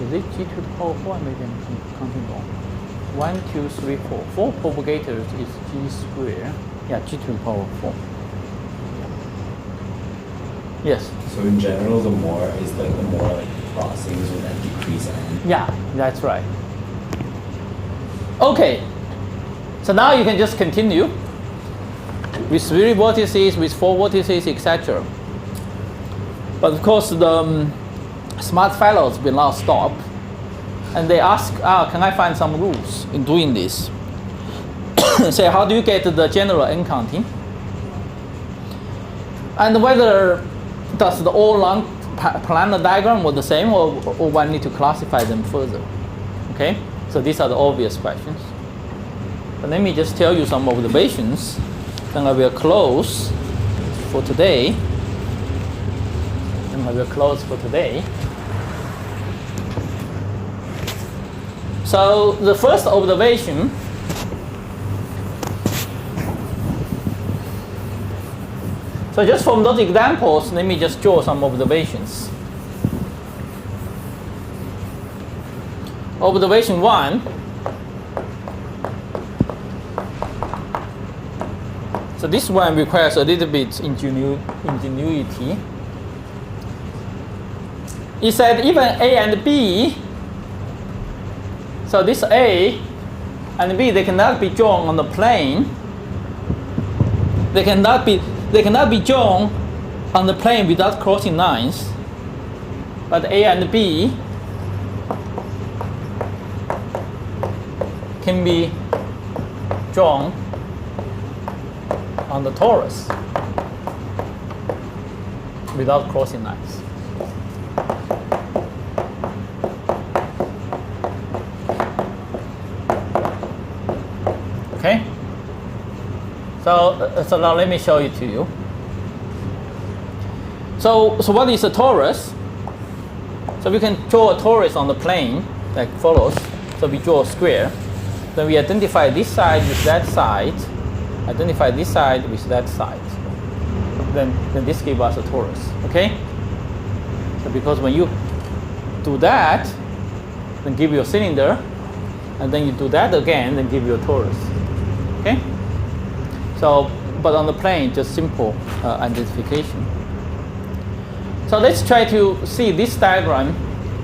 Is it G to the power 4? Maybe I'm counting wrong. 1, 2, 3, 4. 4 propagators is G squared. Yeah, G to the power 4. Yes? So in general, the more crossings will then decrease n. Yeah, that's right. Okay, so now you can just continue with 3 vertices, with 4 vertices, etc. But of course, the smart fellows will not stop, and they ask, can I find some rules in doing this? Say, how do you get the general n counting? And whether does the all long planar diagram were the same, or one need to classify them further? Okay, so these are the obvious questions. But let me just tell you some observations. Then I will close for today. So the first observation. So just from those examples, let me just draw some observations. Observation 1. So this one requires a little bit ingenuity. It said even A and B, so this A and B, they cannot be drawn on the plane. They cannot be drawn on the plane without crossing lines. But A and B can be drawn on the torus without crossing lines. Okay? So now let me show it to you. So what is a torus? So we can draw a torus on the plane like follows. So we draw a square. Then we identify this side with that side. Identify this side with that side. Then this gives us a torus. Okay? So because when you do that, then give you a cylinder, and then you do that again, then give you a torus. Okay? So, but on the plane, just simple identification. So let's try to see this diagram.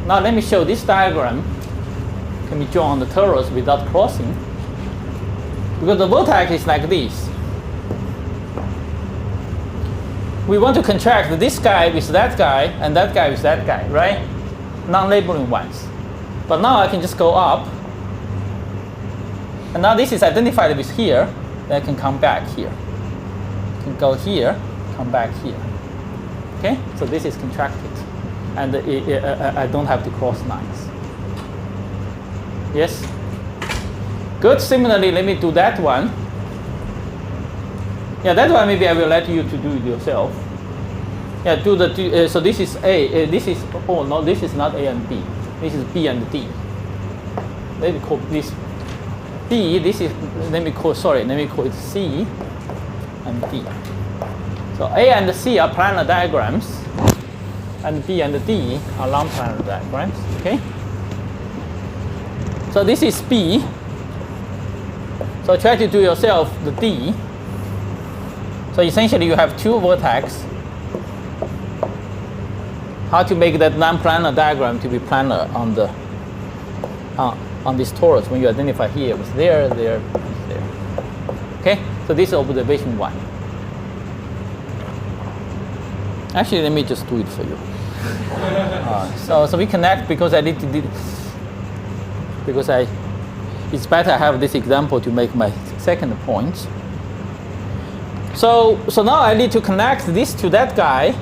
Now let me show this diagram can be drawn on the torus without crossing. Because the vertex is like this. We want to contract this guy with that guy and that guy with that guy, right? Non-labeling ones. But now I can just go up. And now this is identified with here. Then I can come back here. I can go here, come back here. Okay? So this is contracted. And I don't have to cross lines. Yes? Good. Similarly, let me do that one. Yeah, that one maybe I will let you to do it yourself. Yeah, do the so this is A. This is this is not A and B. This is B and D. Let me call this B. This is let me call it C and D. So A and C are planar diagrams, and B and D are non-planar diagrams. Okay. So this is B. So try to do yourself the D. So essentially you have two vertices. How to make that non-planar diagram to be planar on the on this torus when you identify here with there, there, there. Okay, so this is observation 1. Actually, let me just do it for you. So we connect because I need to it's better I have this example to make my second point. So now I need to connect this to that guy,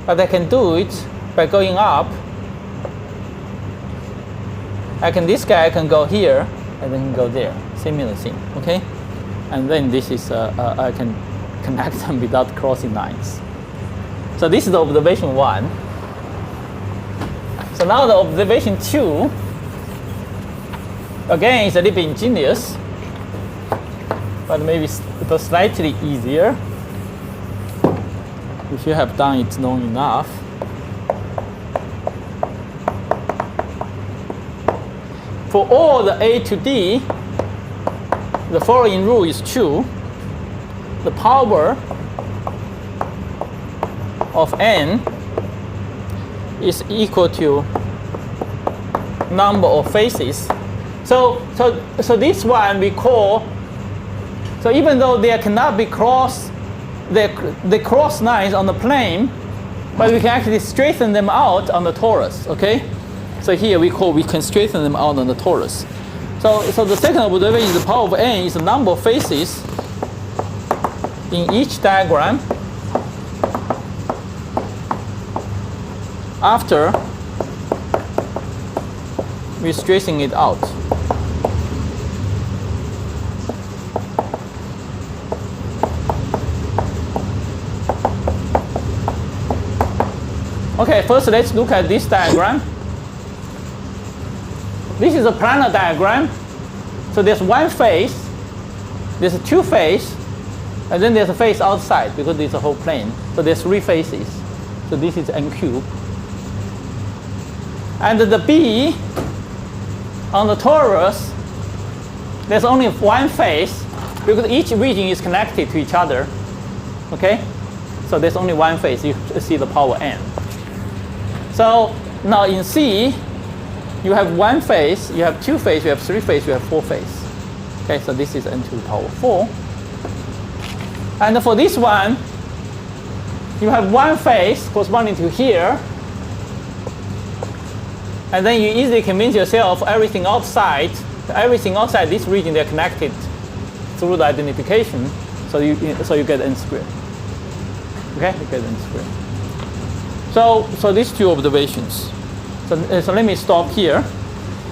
but I can do it by going up. This guy can go here and then go there. Similar thing, okay? And then this is I can connect them without crossing lines. So this is the observation 1. So now the observation 2. Again, it's a little bit ingenious, but maybe slightly easier if you have done it long enough. For all the A to D, the following rule is true. The power of n is equal to number of faces. So this one we call, so even though there cannot be the cross lines on the plane, but we can actually straighten them out on the torus, okay? So here we can straighten them out on the torus. So the second observation is the power of n is the number of faces in each diagram after we straighten it out. Okay, first let's look at this diagram. This is a planar diagram. So there's one face, there's two faces, and then there's a face outside because it's a whole plane. So there's 3 faces. So this is n cubed. And the B on the torus, there's only one face, because each region is connected to each other. Okay, so there's only one phase. You see the power n. So now in C, you have one phase, you have two phase, you have three phase, you have four phase. Okay, so this is n to the power 4. And for this one, you have one phase corresponding to here, and then you easily convince yourself everything outside this region, they're connected through the identification, so you get n squared. Okay, you get n squared. So these two observations. So let me stop here,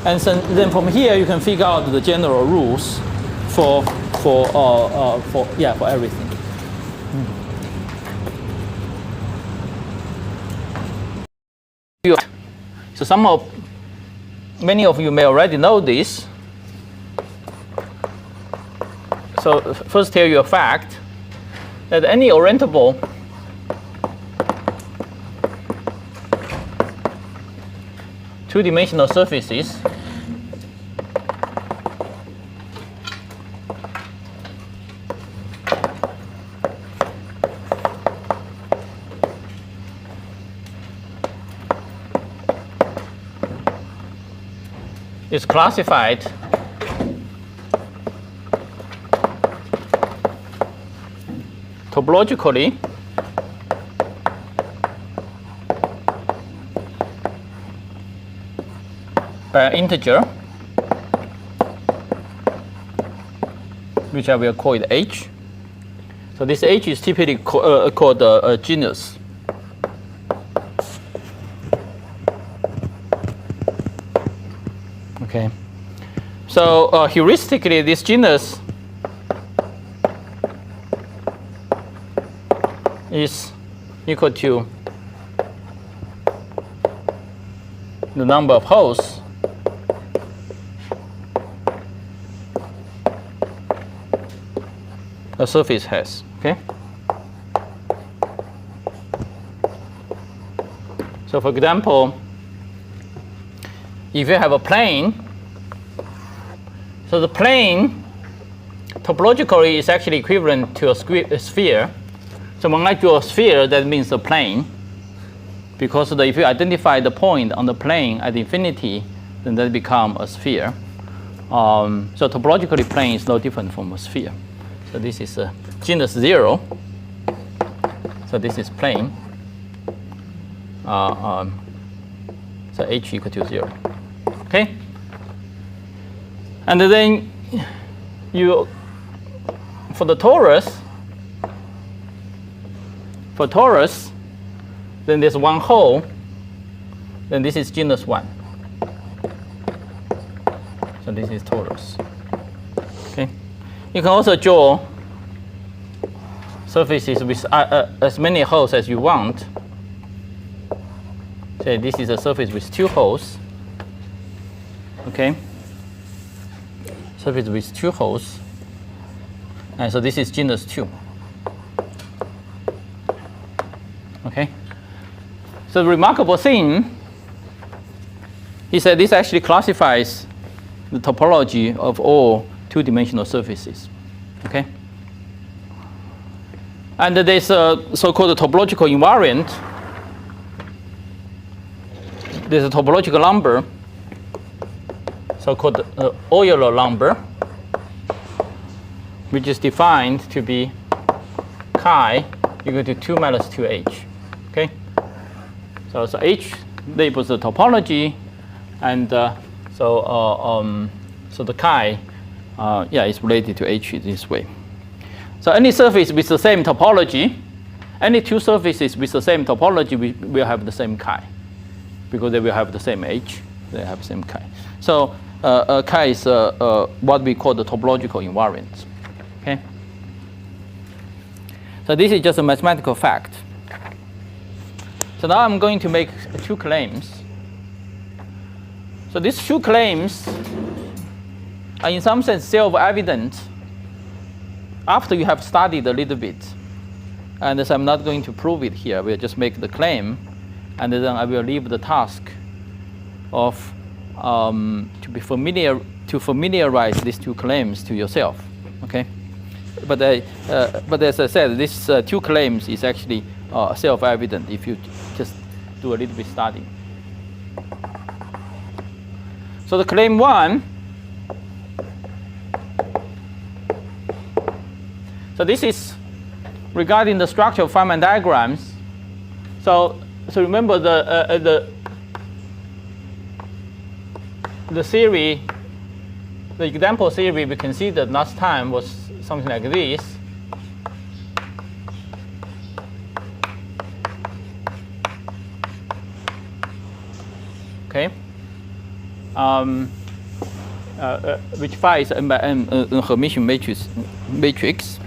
and so then from here you can figure out the general rules for everything. So many of you may already know this. So first tell you a fact that any orientable two-dimensional surfaces is classified topologically by an integer, which I will call it h. So this h is typically called a genus. Okay. So heuristically, this genus is equal to the number of holes a surface has. Okay. So for example, if you have a plane, so the plane topologically is actually equivalent to a sphere. So when I draw a sphere, that means a plane, because if you identify the point on the plane at infinity, then that becomes a sphere. So topologically, plane is no different from a sphere. So this is a genus 0. So this is plane. So h equal to 0. Okay. And then for the torus, then there's one hole, then this is genus 1. So this is torus. Okay. You can also draw surfaces with as many holes as you want. Say this is a surface with 2 holes. Okay. Surface with 2 holes. And so this is genus 2. Okay. So the remarkable thing is that this actually classifies the topology of all two-dimensional surfaces. Okay. And there's a so-called topological invariant. There's a topological number, so-called Euler number, which is defined to be chi equal to 2 minus 2h. Okay. So h labels the topology, and so the chi is related to h this way. So any surface with the same topology, any two surfaces with the same topology will have the same chi, because they will have the same h, they have the same chi. So chi is what we call the topological invariant. Okay. So this is just a mathematical fact. So now I'm going to make 2 claims. So these 2 claims are in some sense self-evident after you have studied a little bit. And so I'm not going to prove it here. We'll just make the claim, and then I will leave the task of to familiarize these 2 claims to yourself. Okay. but as I said, this two claims is actually self-evident if you just do a little bit study. So the claim 1. So this is regarding the structure of Feynman diagrams. So remember the theory, the example theory we considered last time was something like this. Okay. Which phi is a Hermitian matrix.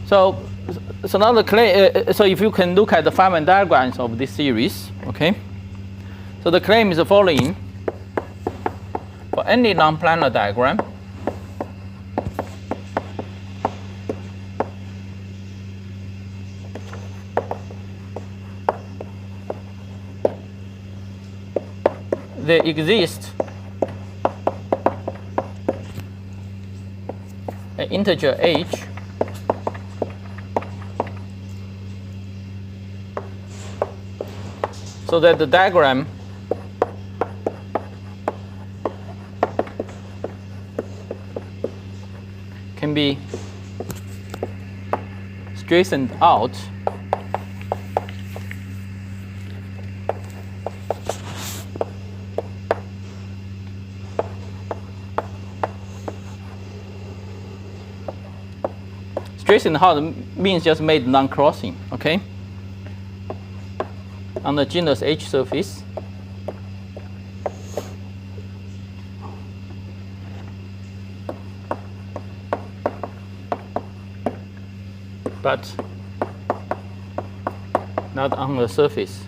So now the claim. So if you can look at the Feynman diagrams of this series, okay. So the claim is the following: for any non-planar diagram, there exists an integer h so that the diagram can be straightened out straightened out means just made non-crossing, okay? On the genus H surface. But not on the surface.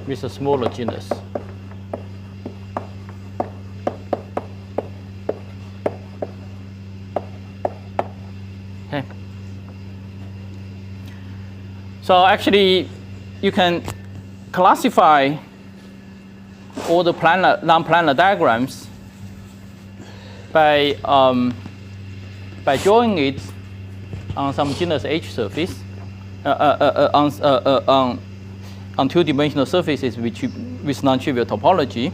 With a smaller genus. Okay. So actually, you can classify all the planar, non-planar diagrams by drawing it on some genus H surface, on two-dimensional surfaces with non-trivial topology,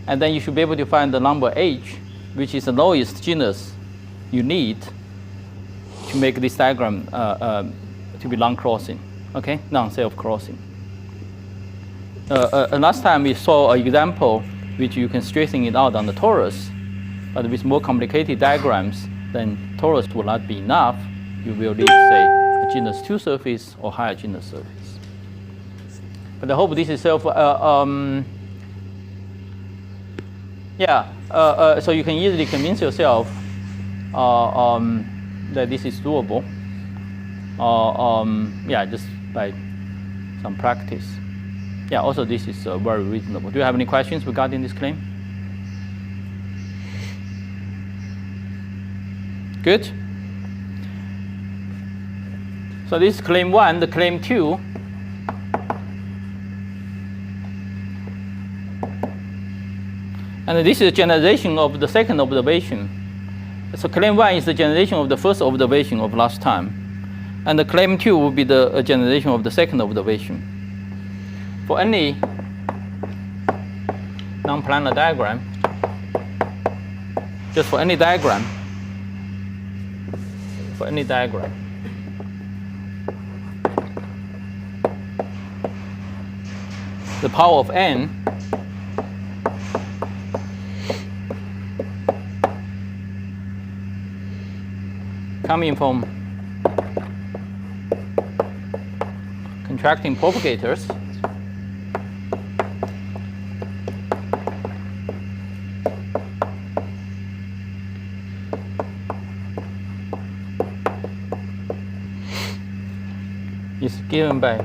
and then you should be able to find the number H, which is the lowest genus you need to make this diagram to be non-crossing, okay, non-self-crossing. Last time we saw an example which you can straighten it out on the torus, but with more complicated diagrams, then torus will not be enough. You will need, say, a genus 2 surface or higher genus surface. But I hope this is so you can easily convince yourself that this is doable. Just by some practice. Yeah, also this is very reasonable. Do you have any questions regarding this claim? Good. So this is claim 1. The claim 2. And this is a generalization of the second observation. So claim 1 is the generalization of the first observation of last time. And the claim 2 will be the generalization of the second observation. For any non-planar diagram, just for any diagram, the power of n coming from contracting propagators is given by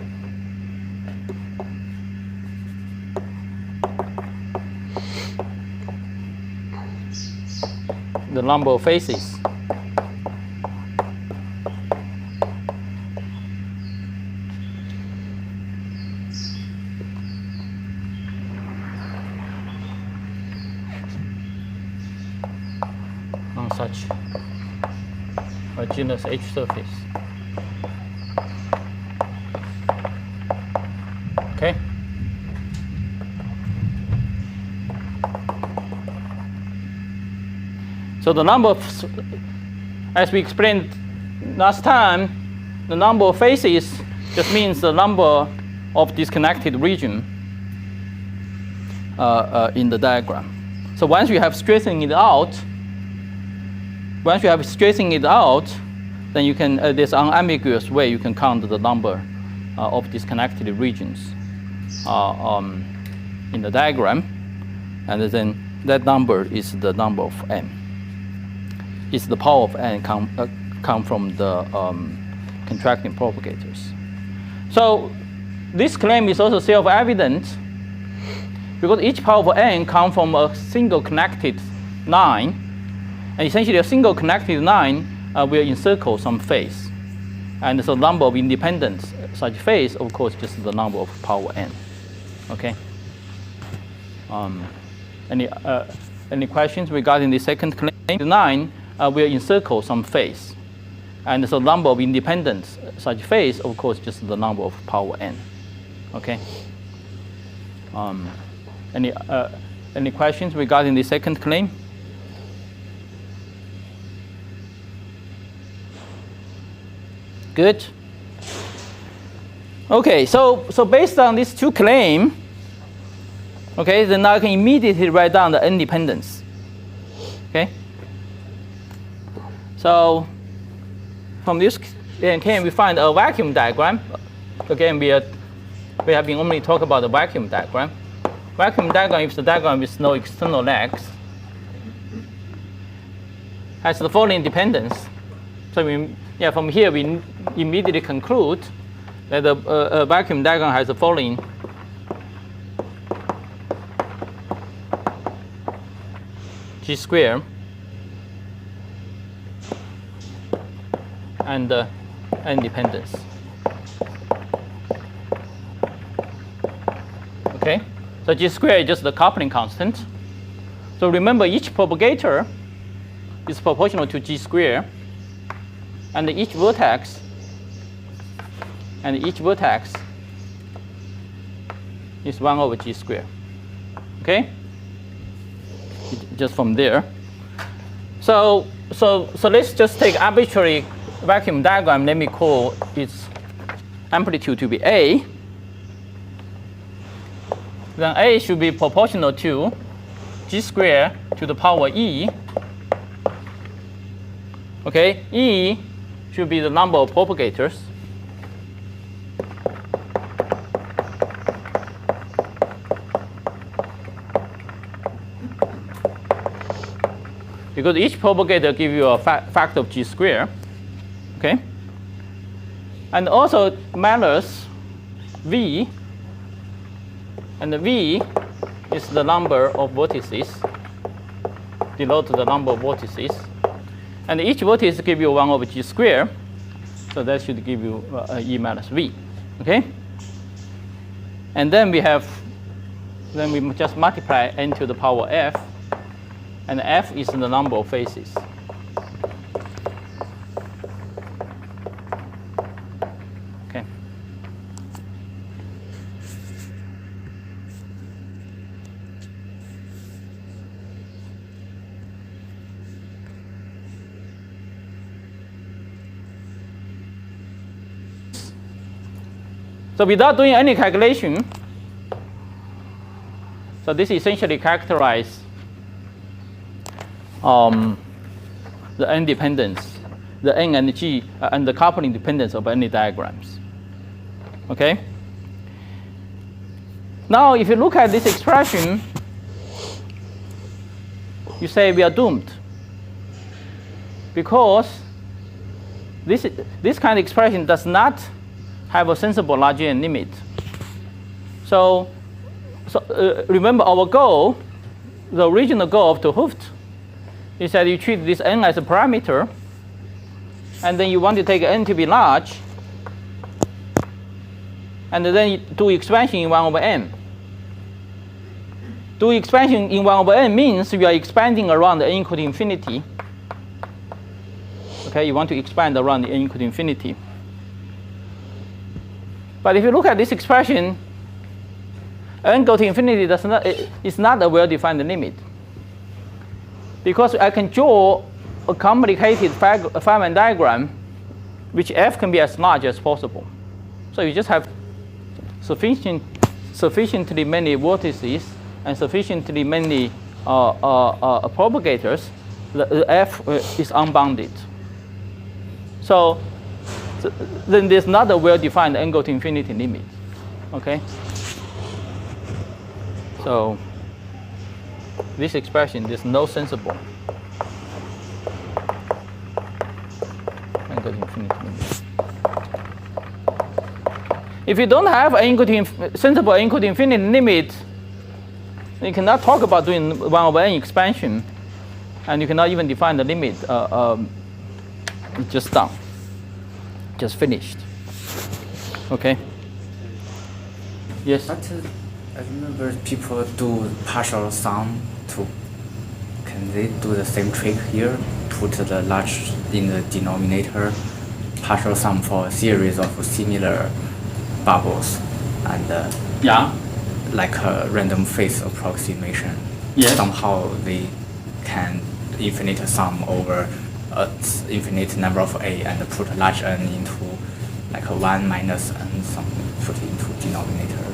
the number of faces such a genus H surface. Okay. So the number of, as we explained last time, the number of faces just means the number of disconnected region in the diagram. So once you have straightened it out, then you can, this unambiguous way, you can count the number of disconnected regions in the diagram, and then that number is the number of n. It's the power of n come from the contracting propagators. So this claim is also self-evident because each power of n comes from a single connected line, and essentially a single connected line will encircle some phase. And so the number of independent such phase, of course, just the number of power n. Okay. Any questions regarding the second claim? The line will encircle some phase, and so the number of independent such phase, of course, just the number of power n. Okay. Any questions regarding the second claim? Good. Okay, so based on these two claims, okay, then I can immediately write down the independence. Okay. So from this claim, we find a vacuum diagram. Again, we have been only talking about the vacuum diagram. Vacuum diagram is the diagram with no external legs, has the following dependence. So from here we immediately conclude that the vacuum diagram has the following G square and independence. Okay, so G square is just the coupling constant. So remember, each propagator is proportional to G square, and each vertex is 1 over G square. Okay, just from there. So let's just take arbitrary vacuum diagram. Let me call its amplitude to be A. Then A should be proportional to G square to the power E. Okay, E should be the number of propagators. Because each propagator gives you a factor of G square. Okay? And also malus V, and the V is the number of vertices, denote the number of vertices. And each vertex gives you 1 over G square, so that should give you E minus V. Okay? And then we just multiply n to the power f, and f is the number of faces. Okay. So without doing any calculation, so this essentially characterizes the n dependence, the n and g, and the coupling dependence of any diagrams. Okay? Now, if you look at this expression, you say we are doomed. Because this kind of expression does not have a sensible Lagrangian limit. So remember our goal, the original goal of 't Hooft, is that you treat this n as a parameter, and then you want to take n to be large, and then you do expansion in 1 over n. Do expansion in 1 over n means you are expanding around n equal to infinity, Okay, you want to expand around n equal to infinity. But if you look at this expression, n go to infinity is not a well-defined limit. Because I can draw a complicated Feynman diagram which f can be as large as possible. So you just have sufficiently many vortices and sufficiently many propagators, the f is unbounded. So then there's not a well-defined n go to infinity limit. Okay? So this expression, there's no sensible n go to infinity limit. If you don't have sensible n equal to infinity limit, you cannot talk about doing 1 over n expansion, and you cannot even define the limit. It's just done, just finished. Okay. Yes. But I remember people do partial sum too. Can they do the same trick here? Put the large in the denominator, partial sum for a series of similar bubbles, and Yeah. like a random phase approximation. Yes. Somehow they can infinite sum over an infinite number of a and put large n into like a 1 minus n something, put into denominator.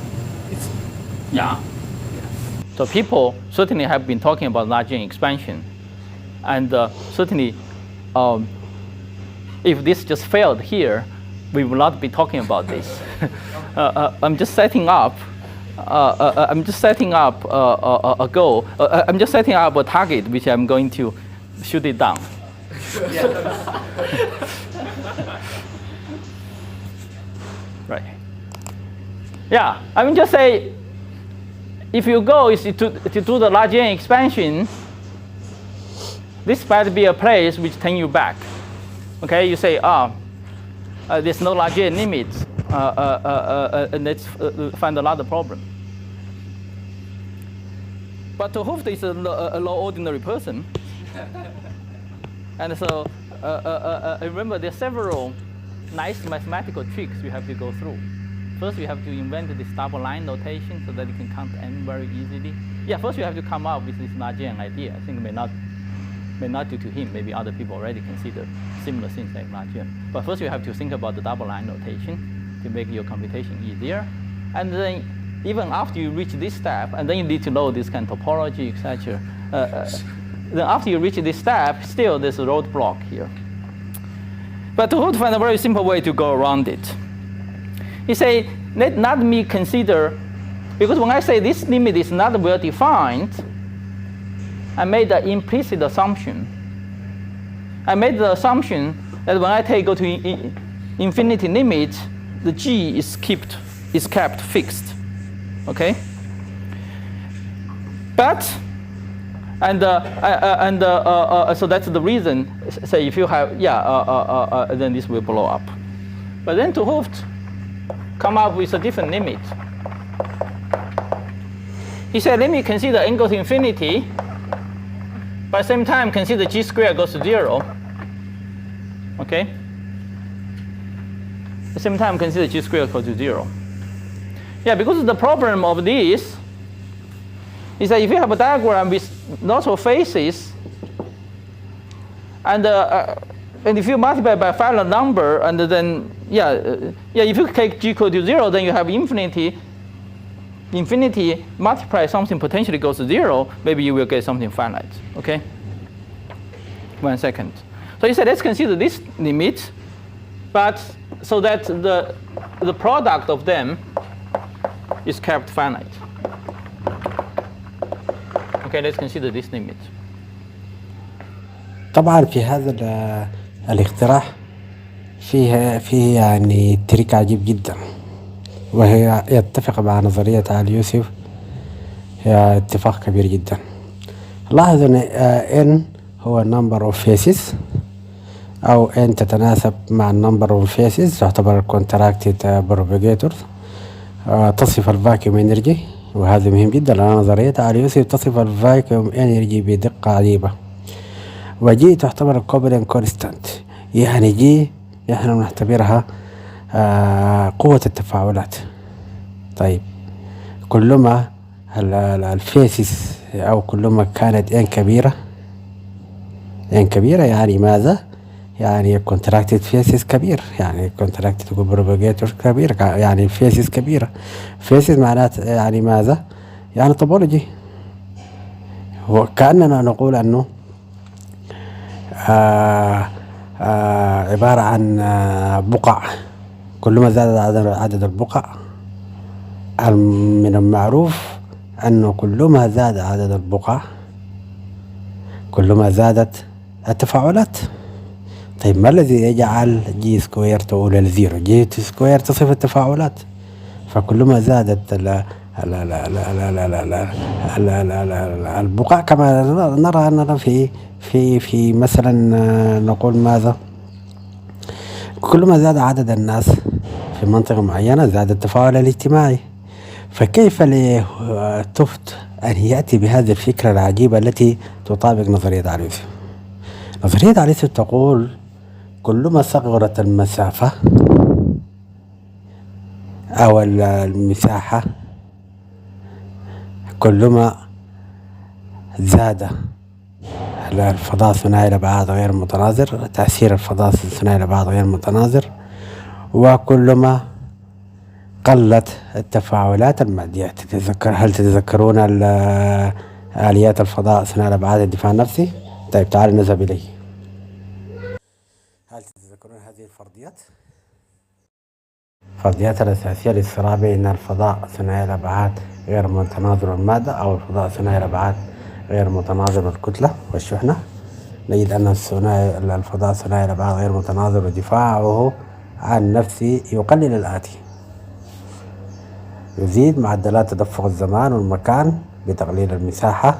It's Yeah. So people certainly have been talking about large n expansion, and certainly, if this just failed here, we will not be talking about this. I'm just setting up. I'm just setting up a goal. I'm just setting up a target which I'm going to shoot it down. Right. Yeah. I mean, just say if your goal is to do the large n expansion, this might be a place which turn you back. Okay, you say, there's no large n limit, and let's find another problem. But Hooft is a low ordinary person, and so remember there are several nice mathematical tricks you have to go through. First, you have to invent this double line notation so that you can count n very easily. Yeah, first you have to come up with this large n idea. I think may not due to him. Maybe other people already consider similar things like large n. But first you have to think about the double line notation to make your computation easier. And then even after you reach this step, and then you need to know this kind of topology, etc. Then after you reach this step, still there's a roadblock here. But to find a very simple way to go around it. He say, let me consider, because when I say this limit is not well defined, I made an implicit assumption. I made the assumption that when I go to infinity limit, the g is kept fixed. Okay. But so that's the reason. Say if you have then this will blow up. But then to Hooft come up with a different limit. He said, let me consider n goes to infinity. But at the same time, consider g squared goes to 0. Okay? At the same time, consider g squared goes to 0. Yeah, because the problem of this is that if you have a diagram with lots of faces, and if you multiply by a finite number, and then, if you take g equal to 0, then you have infinity. Infinity multiply something potentially goes to 0, maybe you will get something finite. Okay? 1 second. So he said, let's consider this limit, but so that the product of them is kept finite. Okay, let's consider this limit. طبعا في هذا الاقتراح فيه يعني تريك عجيب جدا، وهي يتفق مع نظرية علي يوسف، هي اتفاق كبير جدا. لاحظ ان n هو number of faces، او n تتناسب مع number of faces، تعتبر contracted propagators، تصف الفاكيوم انرجي، وهذا مهم جدا لأن نظرية علي يوسف تصف الفاكيوم انرجي بدقة عجيبة. وجي تعتبر covalent constant، يعني دي احنا بنعتبرها قوة التفاعلات. طيب كلما الفيسز أو كلما كانت ان كبيرة يعني ماذا؟ يعني contracted faces كبير، يعني contracted propagator كبير، يعني faces كبيرة. faces معناته يعني ماذا؟ يعني topology. وكأننا نقول أنه عبارة عن بقع. كلما زاد عدد البقع، من المعروف أنه كلما زاد عدد البقع كلما زادت التفاعلات. طيب ما الذي يجعل جي سكوير تقول الزيرو؟ جي سكوير تصف التفاعلات. فكلما زادت البقع كما نرى أننا في مثلا نقول ماذا؟ كلما زاد عدد الناس في منطقة معينة زاد التفاعل الاجتماعي. فكيف لتفت أن يأتي بهذه الفكرة العجيبة التي تطابق نظرية عليوسف؟ نظرية عليوسف تقول كلما صغرت المسافة أو المساحة كلما زاد الفضاء ثنائي الأبعاد غير متناظر، تأثير الفضاء ثنائي الأبعاد غير متناظر، وكلما قلت التفاعلات المادية. هل تتذكرون آليات الفضاء ثنائي الأبعاد الدفاع النفسي؟ طيب تعالوا نذهب إليه. هل تتذكرون هذه الفرضيات؟ الفرضيات الأساسية للصراع بين الفضاء ثنائي الأبعاد غير متناظر المادة أو الفضاء ثنائي الأبعاد غير متناظر الكتلة والشحنة. نجد أن الفضاء ثنائي الأبعاد غير متناظر ودفاعه عن نفسه يقلل الآتي: يزيد معدلات تدفق الزمان والمكان بتقليل المساحة،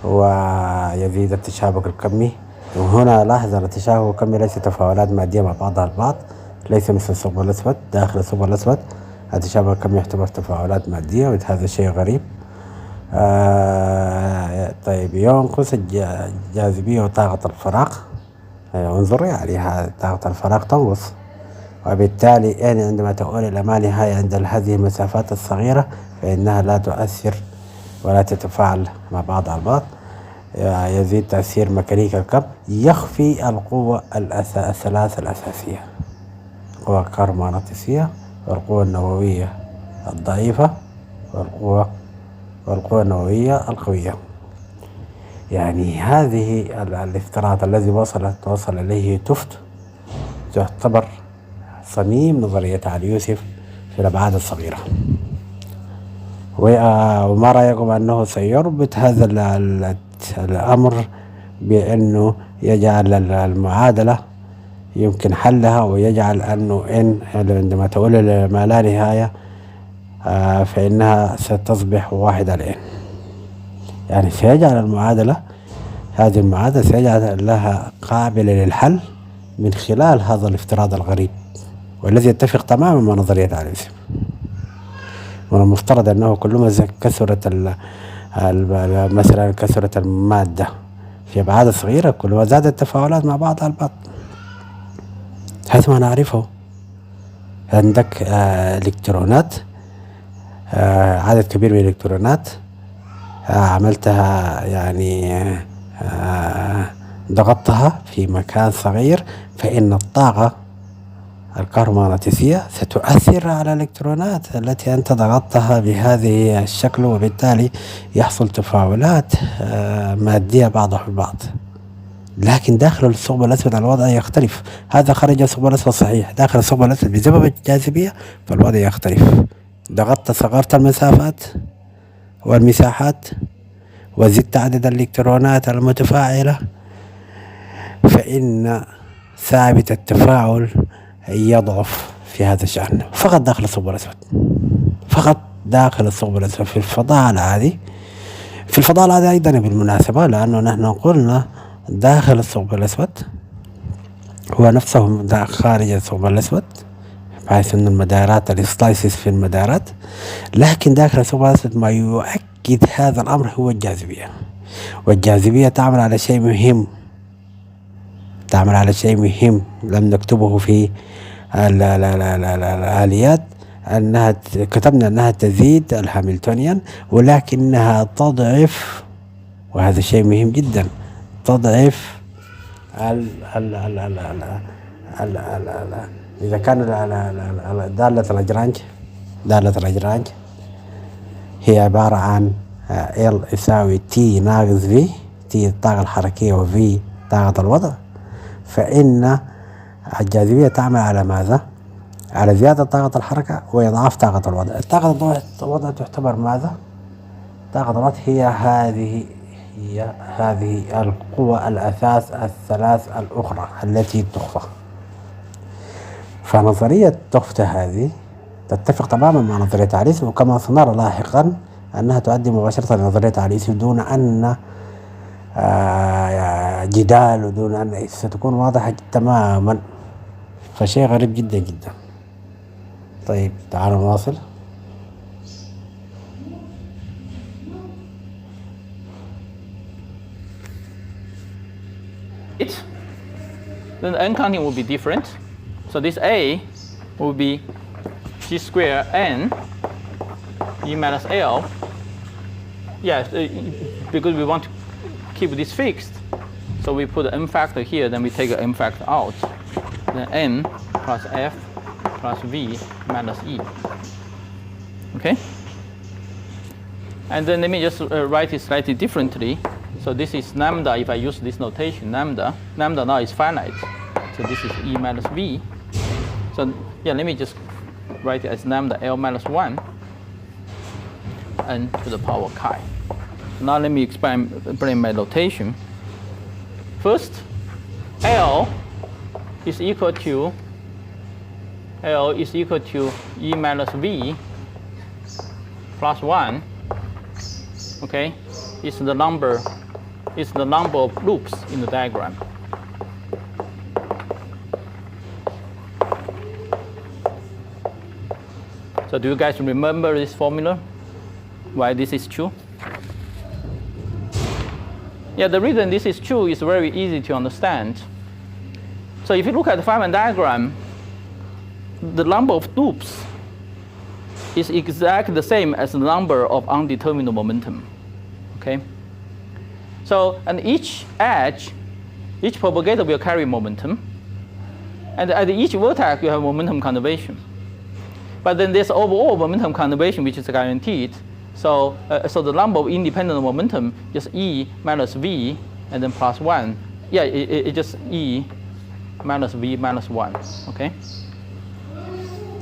ويزيد التشابك الكمي. وهنا لاحظ أن التشابك الكمي ليس تفاعلات مادية مع بعضها البعض، ليس مثل الثقب الأسود. داخل الثقب الأسود التشابك الكمي يعتبر تفاعلات مادية، وهذا شيء غريب. طيب ينقص الجاذبية وطاقة الفراغ. انظر يعني طاقة الفراغ تنقص، وبالتالي يعني عندما تؤول إلى ما نهاية عند هذه المسافات الصغيرة فإنها لا تؤثر ولا تتفاعل مع بعضها البعض. يزيد تأثير ميكانيكا الكم، يخفي القوة الثلاث الأساسية: القوة الكهرومغناطيسية، والقوة النووية الضعيفة، والقوة النووية القوية. يعني هذه الافتراض الذي وصل إليه تفت تعتبر صميم نظرية عليوسف في الأبعاد الصغيرة. وما رأيكم أنه سيربط هذا الأمر بأنه يجعل المعادلة يمكن حلها، ويجعل أنه عندما تؤول إلى ما لا نهاية فإنها ستصبح واحد على n. يعني سيجعل هذه المعادلة سيجعل لها قابلة للحل من خلال هذا الافتراض الغريب، والذي يتفق تماما مع نظرية عليوسف. والمفترض أنه كلما كثرت مثلا كثرت المادة في أبعاد صغيرة كلما زادت التفاعلات مع بعضها البعض. حيث ما نعرفه عندك إلكترونات، عدد كبير من الإلكترونات، عملتها يعني ضغطتها في مكان صغير، فإن الطاقة الكهرومغناطيسية ستؤثر على الإلكترونات التي أنت ضغطتها بهذه الشكل، وبالتالي يحصل تفاعلات مادية بعضها البعض. لكن داخل الثقب الأسود الوضع يختلف. هذا خارج الثقب الأسود صحيح، داخل الثقب الأسود بسبب الجاذبية فالوضع يختلف. ضغطت صغرت المسافات والمساحات وزدت عدد الإلكترونات المتفاعلة، فإن ثابت التفاعل يضعف في هذا الشأن فقط داخل الثقب الأسود، فقط داخل الثقب الأسود. في الفضاء العادي أيضا بالمناسبة، لأنه نحن قلنا داخل الثقب الأسود هو نفسه خارج الثقب الأسود، بحيث أن المدارات السلايسز في المدارات، لكن داخل الثقب الأسود ما يؤكد هذا الأمر هو الجاذبية. والجاذبية تعمل على شيء مهم تعمل على شيء مهم لم نكتبه في الآليات، أنها كتبنا أنها تزيد الهاملتونيان ولكنها تضعف، وهذا شيء مهم جدا، تضعف إذا كان دالة الأجرانج هي عبارة عن L يساوي T ناقص V، T الطاقة الحركية و V طاقة الوضع، فإن الجاذبية تعمل على ماذا؟ على زيادة طاقة الحركة وإضعاف طاقة الوضع. طاقة الوضع تعتبر ماذا؟ طاقة الوضع هي هذه القوى الأساس الثلاث الأخرى التي تخفى. فنظرية تخفى هذه تتفق تماما مع نظرية عليس، وكما سنرى لاحقا أنها تؤدي مباشرة لنظرية عليس دون أن جدال ودون أن ستكون واضحة تماما، فشيء غريب جدا جدا. طيب تعالوا نواصل. Then the n counting will be different. So this A will be G square N E minus L. Yes, because we want to keep this fixed. So we put the m factor here, then we take the m factor out. Then n plus f plus v minus e. Okay? And then let me just write it slightly differently. So this is lambda, if I use this notation, lambda now is finite. So this is e minus v. So yeah, let me just write it as lambda L minus 1 n to the power chi. Now let me explain my notation. First, L is equal to e minus v plus 1. Okay, it's the number of loops in the diagram. So do you guys remember this formula? Why this is true? Yeah, the reason this is true is very easy to understand. So if you look at the Feynman diagram, the number of loops is exactly the same as the number of undetermined momentum. Okay? So, and each edge, each propagator will carry momentum. And at each vertex, you have momentum conservation. But then there's overall momentum conservation, which is guaranteed. So, so the number of independent momentum is E minus V, and then plus 1. Yeah, it just E minus V minus 1, okay?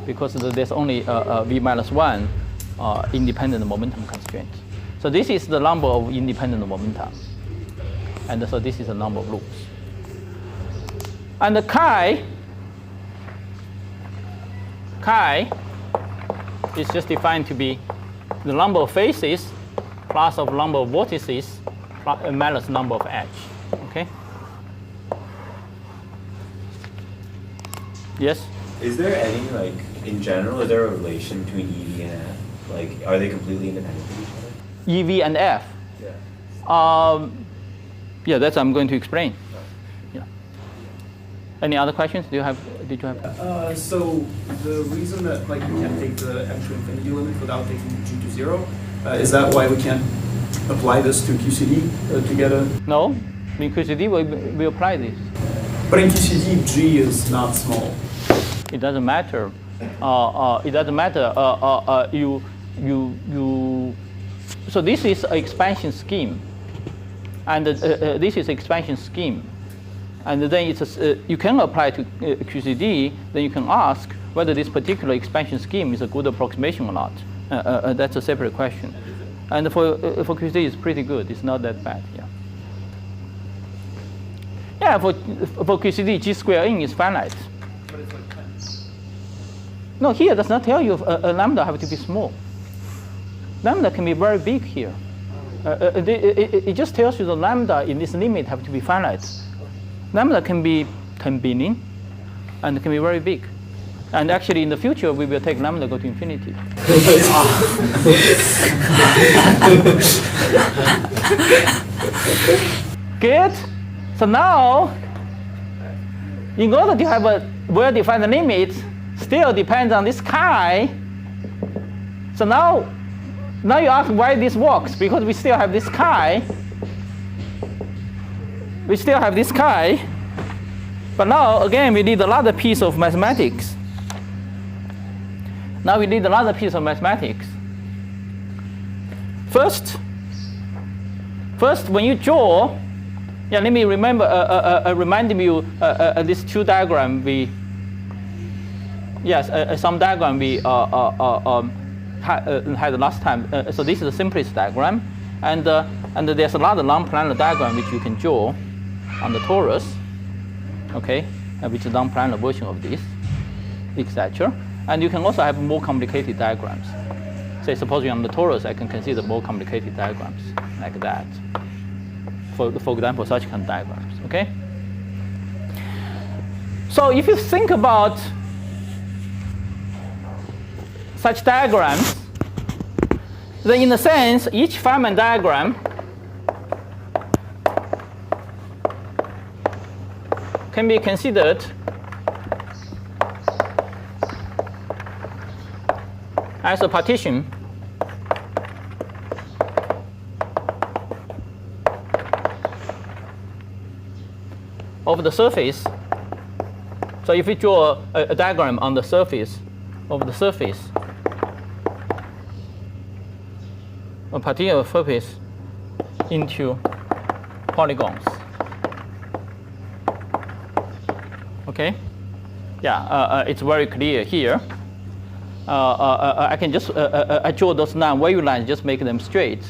Because there's only V minus 1 independent momentum constraint. So this is the number of independent momenta. And so this is the number of loops. And the chi is just defined to be the number of faces plus of number of vortices minus number of edge. Okay? Yes? Is there any, like, in general, is there a relation between EV and F? Like, are they completely independent of each other? EV and F? Yeah. Yeah, that's what I'm going to explain. Yeah. Any other questions? Did you have? So the reason that like you can't take the M to infinity limit without taking G to 0, is that why we can't apply this to QCD to get a? No, in QCD we apply this. But in QCD, G is not small. It doesn't matter. It doesn't matter. So this is an expansion scheme, and this is expansion scheme, and then it's you can apply to QCD. Then you can ask whether this particular expansion scheme is a good approximation or not. That's a separate question. And for QCD, it's pretty good. It's not that bad. Yeah. Yeah. For QCD, G square n is finite. But it's like 10. No, here does not tell you a lambda have to be small. Lambda can be very big here. It just tells you the lambda in this limit have to be finite. Lambda can be 10 billion, and can be very big. And actually, in the future, we will take lambda go to infinity. Good. So now, in order to have a well-defined limit, still depends on this chi. So now you ask why this works, because we still have this chi. We still have this chi. But now, again, we need another piece of mathematics. Now we need another piece of mathematics. First, when you draw, yeah, let me remember, remind you this two diagram we, yes, some diagram we had last time. So this is the simplest diagram, and there's another non-planar diagram which you can draw on the torus, okay, which is non-planar version of this, etc. And you can also have more complicated diagrams. Say, suppose you're on the torus, I can consider more complicated diagrams like that. For example, such kind of diagrams, okay? So if you think about such diagrams, then in a sense, each Feynman diagram can be considered as a partition of the surface. So if you draw a diagram on the surface of the surface, a particular surface into polygons. Okay? Yeah, it's very clear here. I can just I draw those non-wave lines, just make them straight,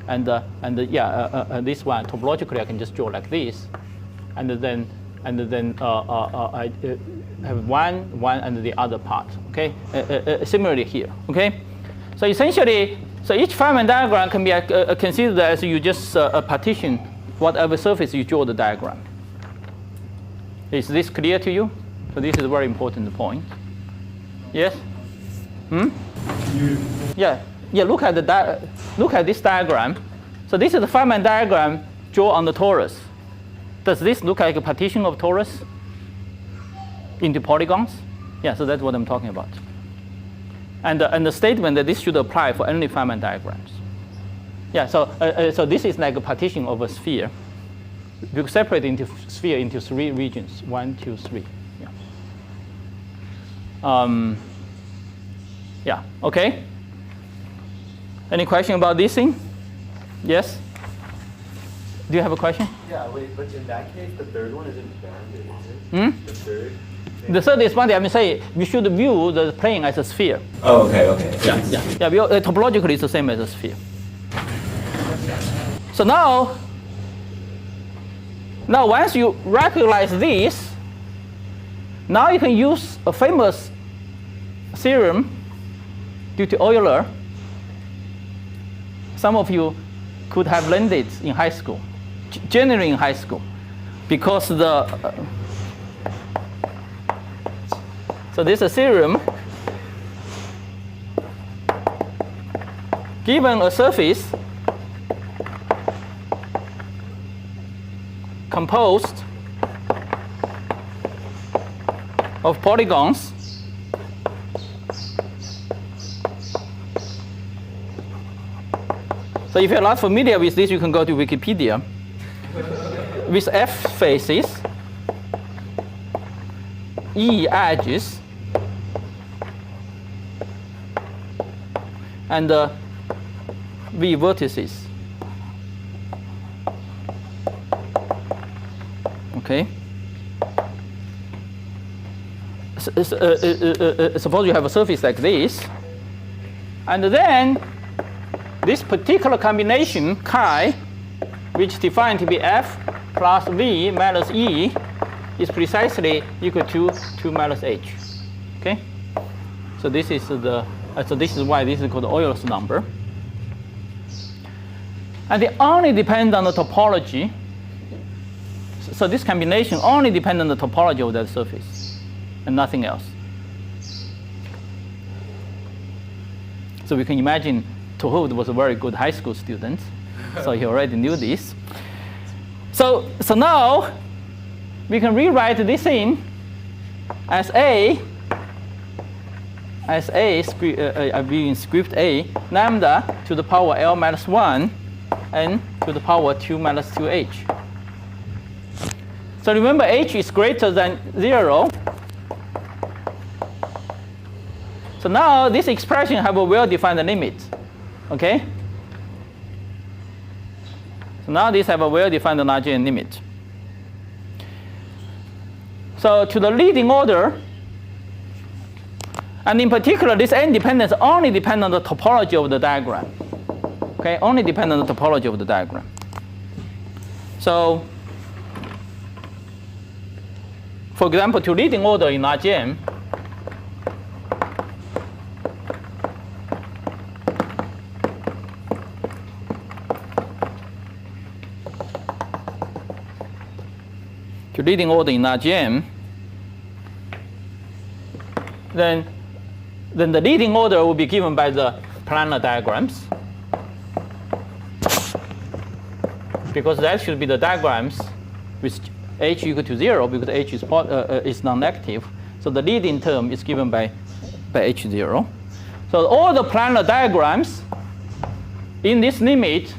and this one topologically I can just draw like this, and then I have one and the other part. Okay, similarly here. Okay, so essentially, so each Feynman diagram can be considered as you just partition whatever surface you draw the diagram. Is this clear to you? So this is a very important point. Yes. Yeah. Look at this diagram. So this is the Feynman diagram drawn on the torus. Does this look like a partition of torus into polygons? Yeah. So that's what I'm talking about. And the statement that this should apply for any Feynman diagrams. Yeah. So this is like a partition of a sphere. You separate into sphere into three regions: 1, 2, 3. Yeah. Yeah, okay. Any question about this thing? Yes? Do you have a question? Yeah, wait, but in that case, the third one isn't bounded, is it? The third? The third is bounded. I mean, say, we should view the plane as a sphere. Oh, okay. Yeah, topologically it's the same as a sphere. So now once you recognize this, now you can use a famous theorem due to Euler. Some of you could have learned it in high school, generally in high school, because so this is a theorem. Given a surface composed of polygons, so if you're not familiar with this, you can go to Wikipedia. With F faces, E edges, and V vertices. Okay. Suppose you have a surface like this, and then this particular combination chi, which is defined to be F plus V minus E, is precisely equal to 2 minus H. Okay. So this is why this is called Euler's number. And they only depend on the topology. So this combination only depends on the topology of that surface and nothing else. So we can imagine Tohut was a very good high school student, so he already knew this. So now we can rewrite this in as A, I'll be in script A, lambda to the power L minus 1 n to the power 2 minus 2h. So remember h is greater than 0. So now this expression have a well-defined limit. Okay? So now these have a well-defined Lagrangian limit. So to the leading order, and in particular, this n dependence only depends on the topology of the diagram. Okay, only depends on the topology of the diagram. So, for example, to leading order in Lagrangian, then the leading order will be given by the planar diagrams, because that should be the diagrams with h equal to 0, because h is non-negative. So the leading term is given by h0. So all the planar diagrams in this limit,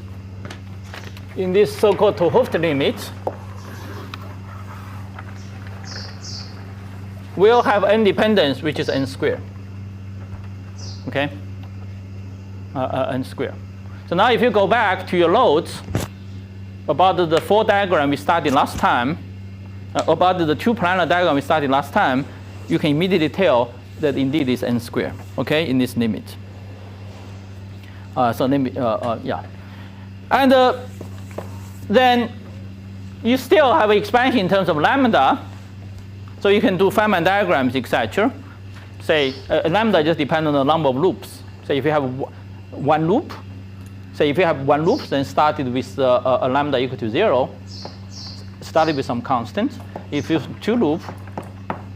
in this so-called 't Hooft limit, will have n dependence, which is n squared. Okay, n squared. So now if you go back to your notes about the 4 diagram we studied last time, about the 2 planar diagram we studied last time, you can immediately tell that indeed it's n squared. Okay, in this limit. So limit, yeah, and then you still have expansion in terms of lambda. So you can do Feynman diagrams, etc. Say lambda just depends on the number of loops. So if you have one loop, say if you have one loop, then started with a lambda equal to 0, started with some constant. If you have 2 loops,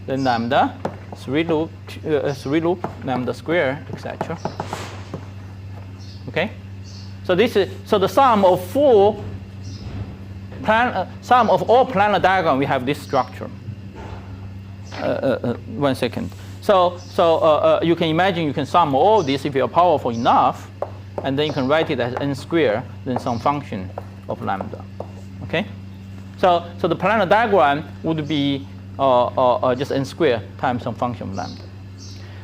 then lambda, 3 loop, lambda square, etc. Okay. So this is the sum of all planar diagram. We have this structure. 1 second. So you can imagine you can sum all this if you're powerful enough, and then you can write it as n squared, then some function of lambda. Okay. So the planar diagram would be just n squared times some function of lambda.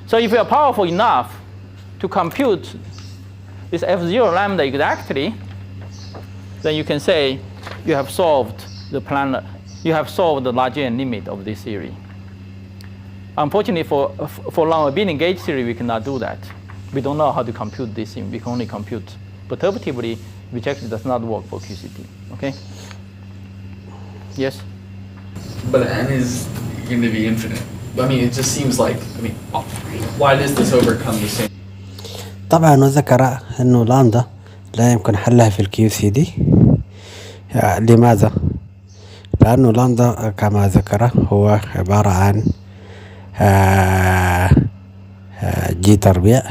So if you're powerful enough to compute this f0 lambda exactly, then you can say you have solved the planar. You have solved the Lagrangian limit of this theory. Unfortunately, for long-abelian gauge theory, we cannot do that. We don't know how to compute this thing. We can only compute perturbatively, which actually does not work for QCT. Okay? Yes? But n is going to be infinite. I mean, it just seems like, I mean, why does this overcome the same? طبعا وذكر أنه لامدا لا يمكن حلها في الكيو سي دي. لماذا؟ لأنه لامدا كما ذكر هو عبارة عن جي تربيع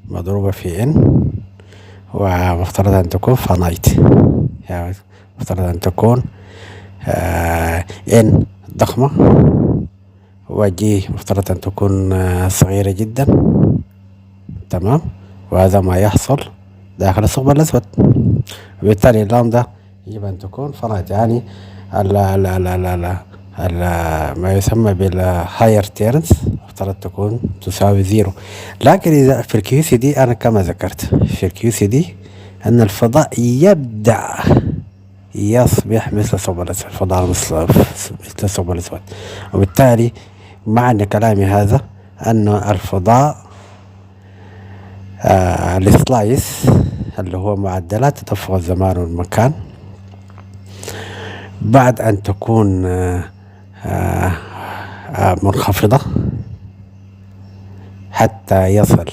مضروبة في ان، ومفترض أن تكون فانايت، يعني مفترض أن تكون ان ضخمة، وجي مفترض أن تكون صغيرة جدا. تمام. وهذا ما يحصل داخل الثقب الأسود، وبالتالي اللامدا يجب أن تكون فانايت، يعني ما يسمى بالهاير تيرنس مفترض تكون تساوي 0. لكن إذا في الكيو سي دي أنا كما ذكرت في الكيو سي دي أن الفضاء يبدأ يصبح مثل الثقب الأسود، الفضاء مثل الثقب الأسود. وبالتالي معنى كلامي هذا أن الفضاء السلايس اللي هو معدلات تدفق الزمان والمكان بعد أن تكون منخفضة حتى يصل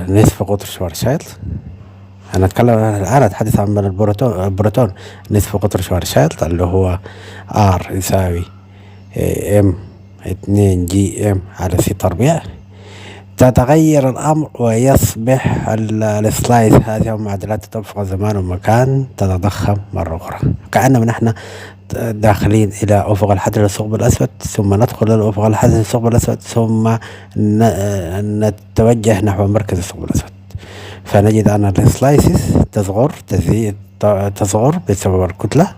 نصف قطر شوارزشايلد. أنا الآن أتحدث عن البروتون نصف قطر شوارزشايلد اللي هو R يساوي M 2 GM على C تربيع. تتغير الأمر ويصبح السلايس هذه أو معادلات تدفق الزمان والمكان تتضخم مرة أخرى، كأننا نحن داخلين إلى أفق الحدث للثقب الأسود، ثم ندخل إلى أفق الحدث للثقب الأسود، ثم نتوجه نحو مركز الثقب الأسود، فنجد أن السلايسز تصغر بسبب الكتلة،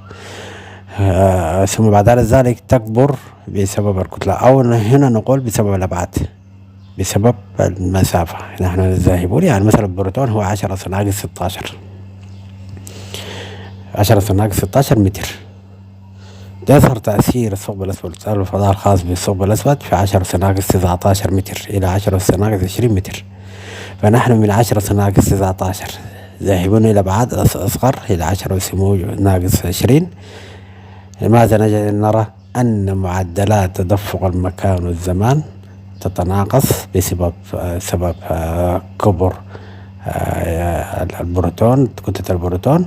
ثم بعد ذلك تكبر بسبب الكتلة، أو هنا نقول بسبب الأبعاد، بسبب المسافة. نحن الذاهبون يعني مثلا البروتون هو 10⁻16 متر. يظهر تأثير الثقب الأسود الفضاء الخاص بالثقب الأسود في 10⁻19 متر إلى 10⁻20 متر، فنحن من 10⁻19 ذاهبون إلى أبعاد أصغر إلى 10⁻20. لماذا نرى أن معدلات تدفق المكان والزمان تتناقص بسبب كبر البروتون، كتلة البروتون،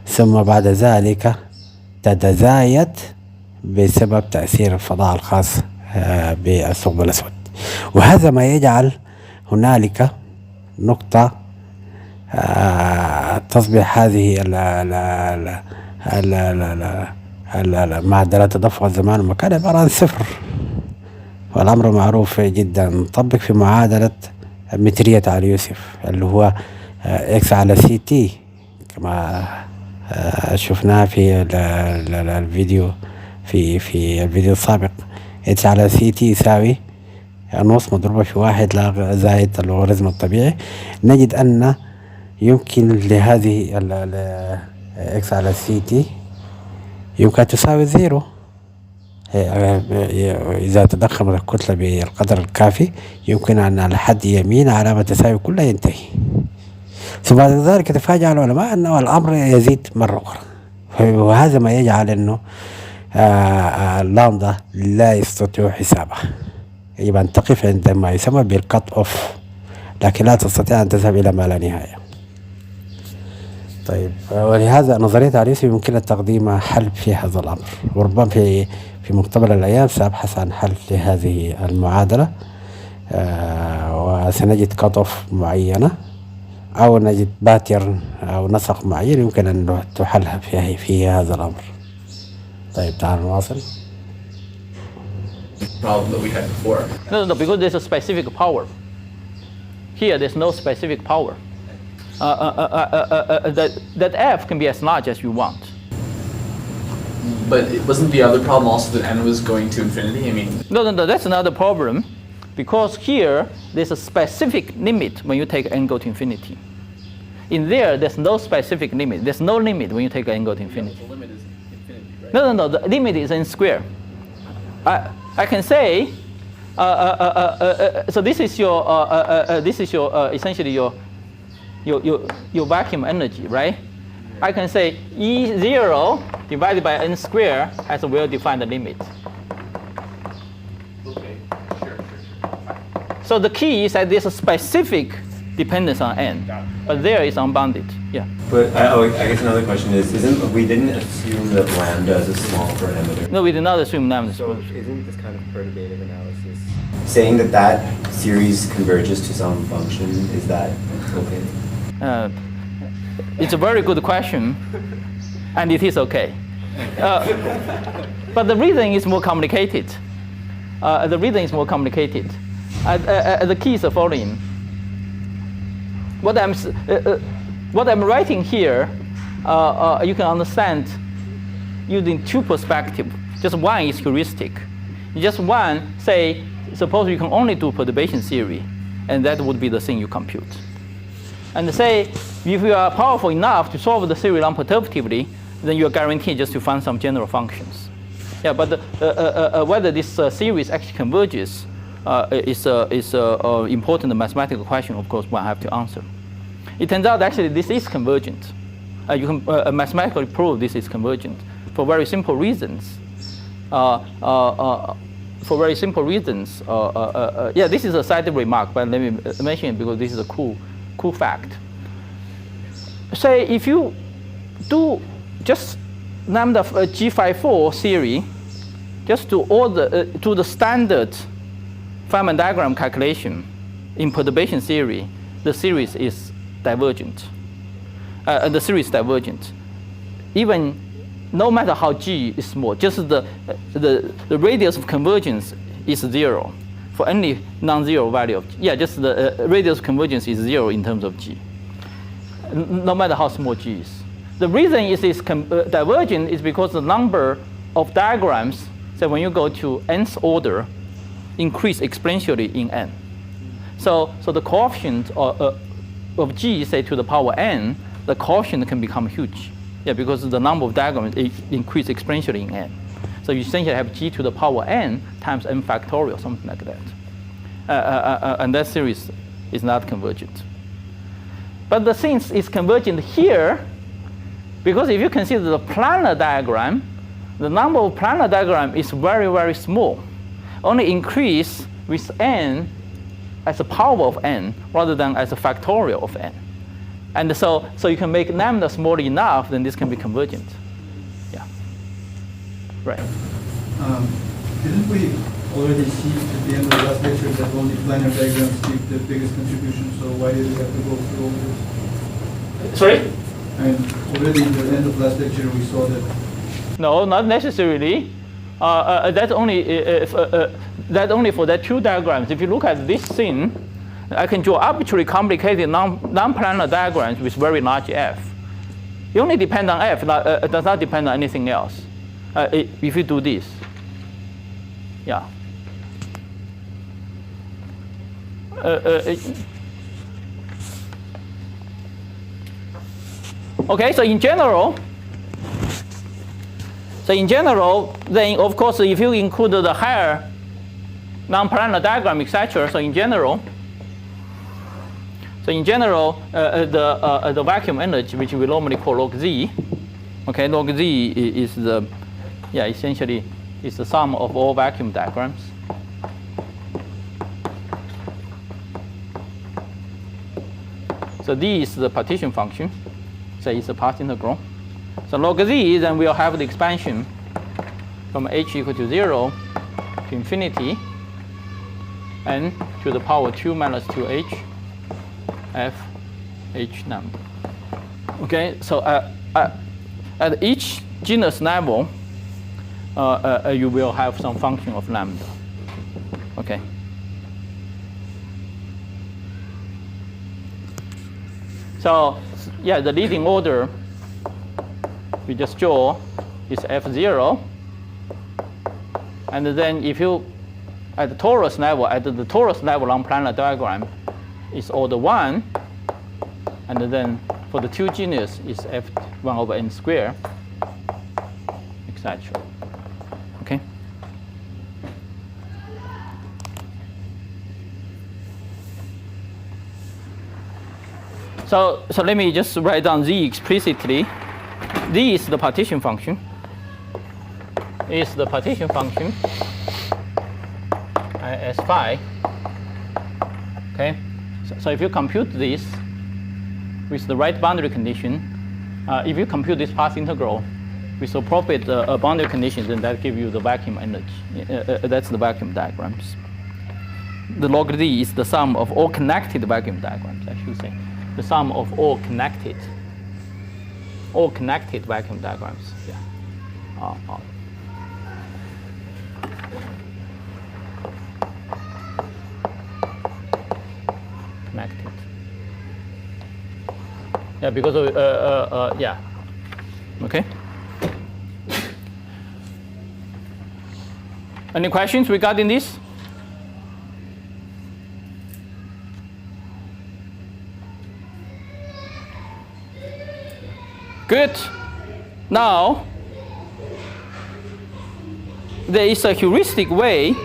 ثم بعد ذلك تتزايد بسبب تأثير الفضاء الخاص بالثقب الأسود. وهذا ما يجعل هنالك نقطة تصبح هذه معدلات تدفق الزمان والمكان عبارة عن صفر، والأمر معروف جدا. نطبق في معادلة مترية تعالى يوسف اللي هو إكس على سي تي كما شفناها في الفيديو في الفيديو السابق. إكس على سي تي يساوي نص مضروبة في 1 زائد اللوغاريتم الطبيعي. نجد أن يمكن لهذه إكس على سي تي يمكن تساوي 0 إذا تضخمت الكتلة بالقدر الكافي. يمكن أن على حد يمين علامة تساوي كلها ينتهي، ثم بعد ذلك تفاجأ العلماء أنه الأمر يزيد مرة أخرى، وهذا ما يجعل أنه اللامدا لا يستطيع حسابها، يجب أن تقف عند ما يسمى بالكت أوف، لكن لا تستطيع أن تذهب إلى ما لا نهاية. طيب، ولهذا نظرية عريسي يمكن تقديم حل في هذا الأمر، وربما في مقتبل الأيام سأبحث عن حل لهذه المعادلة، وسنجد كت أوف معينة أو نجد باترن أو نسق معين يمكن أن تحلها في هذا الأمر. طيب تعالوا نواصل. Problem that we had before. No, because there's a specific power. Here, there's no specific power. That F can be as large as you want. But wasn't the other problem also that n was going to infinity? I mean. No, that's another problem, because here there's a specific limit when you take n go to infinity. In there's no specific limit. There's no limit when you take n go to infinity. The limit is infinity, right? No, the limit is n square. I can say, so this is your essentially your vacuum energy, right? I can say E0 divided by n square as a well-defined limit. Okay, sure. So the key is that there's a specific dependence on n, but there is unbounded. Yeah. But I guess another question is, we didn't assume that lambda is a small parameter? No, we did not assume lambda. So isn't this kind of perturbative analysis? Saying that series converges to some function, is that okay? It's a very good question, and it is okay. But the reasoning is more complicated. The key is the following. What I'm writing here, you can understand using two perspectives. Just one is heuristic. Just one, say, suppose you can only do perturbation theory, and that would be the thing you compute. And say, if you are powerful enough to solve the theory non-perturbatively, then you are guaranteed just to find some general functions. Yeah, but whether this series actually converges is an important mathematical question, of course, one have to answer. It turns out actually this is convergent. You can mathematically prove this is convergent for very simple reasons. Yeah, this is a side remark, but let me mention it because this is a cool fact. Say if you do just lambda G54 theory, just to the standard Feynman diagram calculation, in perturbation theory, the series is divergent. The series is divergent. Even no matter how G is small, just the radius of convergence is 0 for any non-zero value of G. Yeah, just the radius of convergence is 0 in terms of G, no matter how small G is. The reason it is divergent is because the number of diagrams, so when you go to nth order, increase exponentially in n. So the coefficient of G, say to the power n, the coefficient can become huge. Yeah, because the number of diagrams increase exponentially in n. So you essentially have G to the power n times n factorial, something like that. And that series is not convergent. But the thing is convergent here, because if you consider the planar diagram, the number of planar diagram is very, very small. Only increase with n as a power of n rather than as a factorial of n. And so you can make lambda small enough, then this can be convergent. Yeah. Right. Didn't we already see at the end of the last lecture that only planar diagrams give the biggest contribution? So why did we have to go through all this? Sorry? And already at the end of last lecture we saw that. No, not necessarily. That's only for that two diagrams. If you look at this thing, I can draw arbitrarily complicated non-planar diagrams with very large f. It only depends on f, it does not depend on anything else. If you do this, yeah. Okay, so in general, then of course, if you include the higher non-planar diagram, etc., so in general, the vacuum energy, which we normally call log z, okay, log z is the, yeah, essentially is the sum of all vacuum diagrams. So d is the partition function, so it's a path integral. So log z, then we'll have the expansion from h equal to 0 to infinity, n to the power 2 minus 2h f h lambda. Okay, so at each genus level, you will have some function of lambda. Okay. So yeah, the leading order we just draw is f0, and then if you at the torus level, non-planar diagram is order 1, and then for the two genus is f1 over n squared, etc. Okay. So let me just write down z explicitly. Z is the partition function. Is the partition function as phi. Okay. So if you compute this with the right boundary condition, if you compute this path integral with appropriate boundary conditions, then that gives you the vacuum energy. That's the vacuum diagrams. The log d is the sum of all connected vacuum diagrams, I should say. The sum of all connected vacuum diagrams. Yeah. Connected. Yeah, because of yeah. Okay. Any questions regarding this? Good. Now, there is a heuristic way.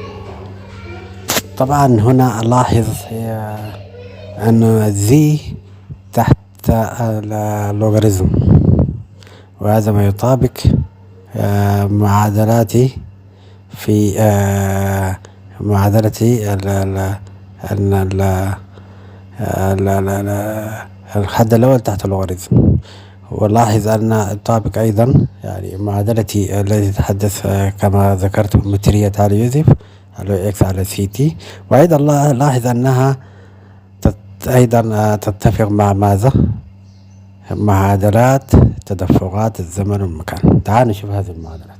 طبعا هنا ألاحظ أن الزي تحت اللوغاريتم، وهذا ما يطابق معادلاتي في معادلتي الحد الأول تحت اللوغاريتم. ولاحظ أن الطابق أيضا يعني معادلتي التي تتحدث كما ذكرت مترية على يوزف على إكس على سي تي، وأيضا لاحظ أنها أيضا تتفق مع ماذا؟ معادلات تدفقات الزمن والمكان. تعالوا نشوف هذه المعادلات.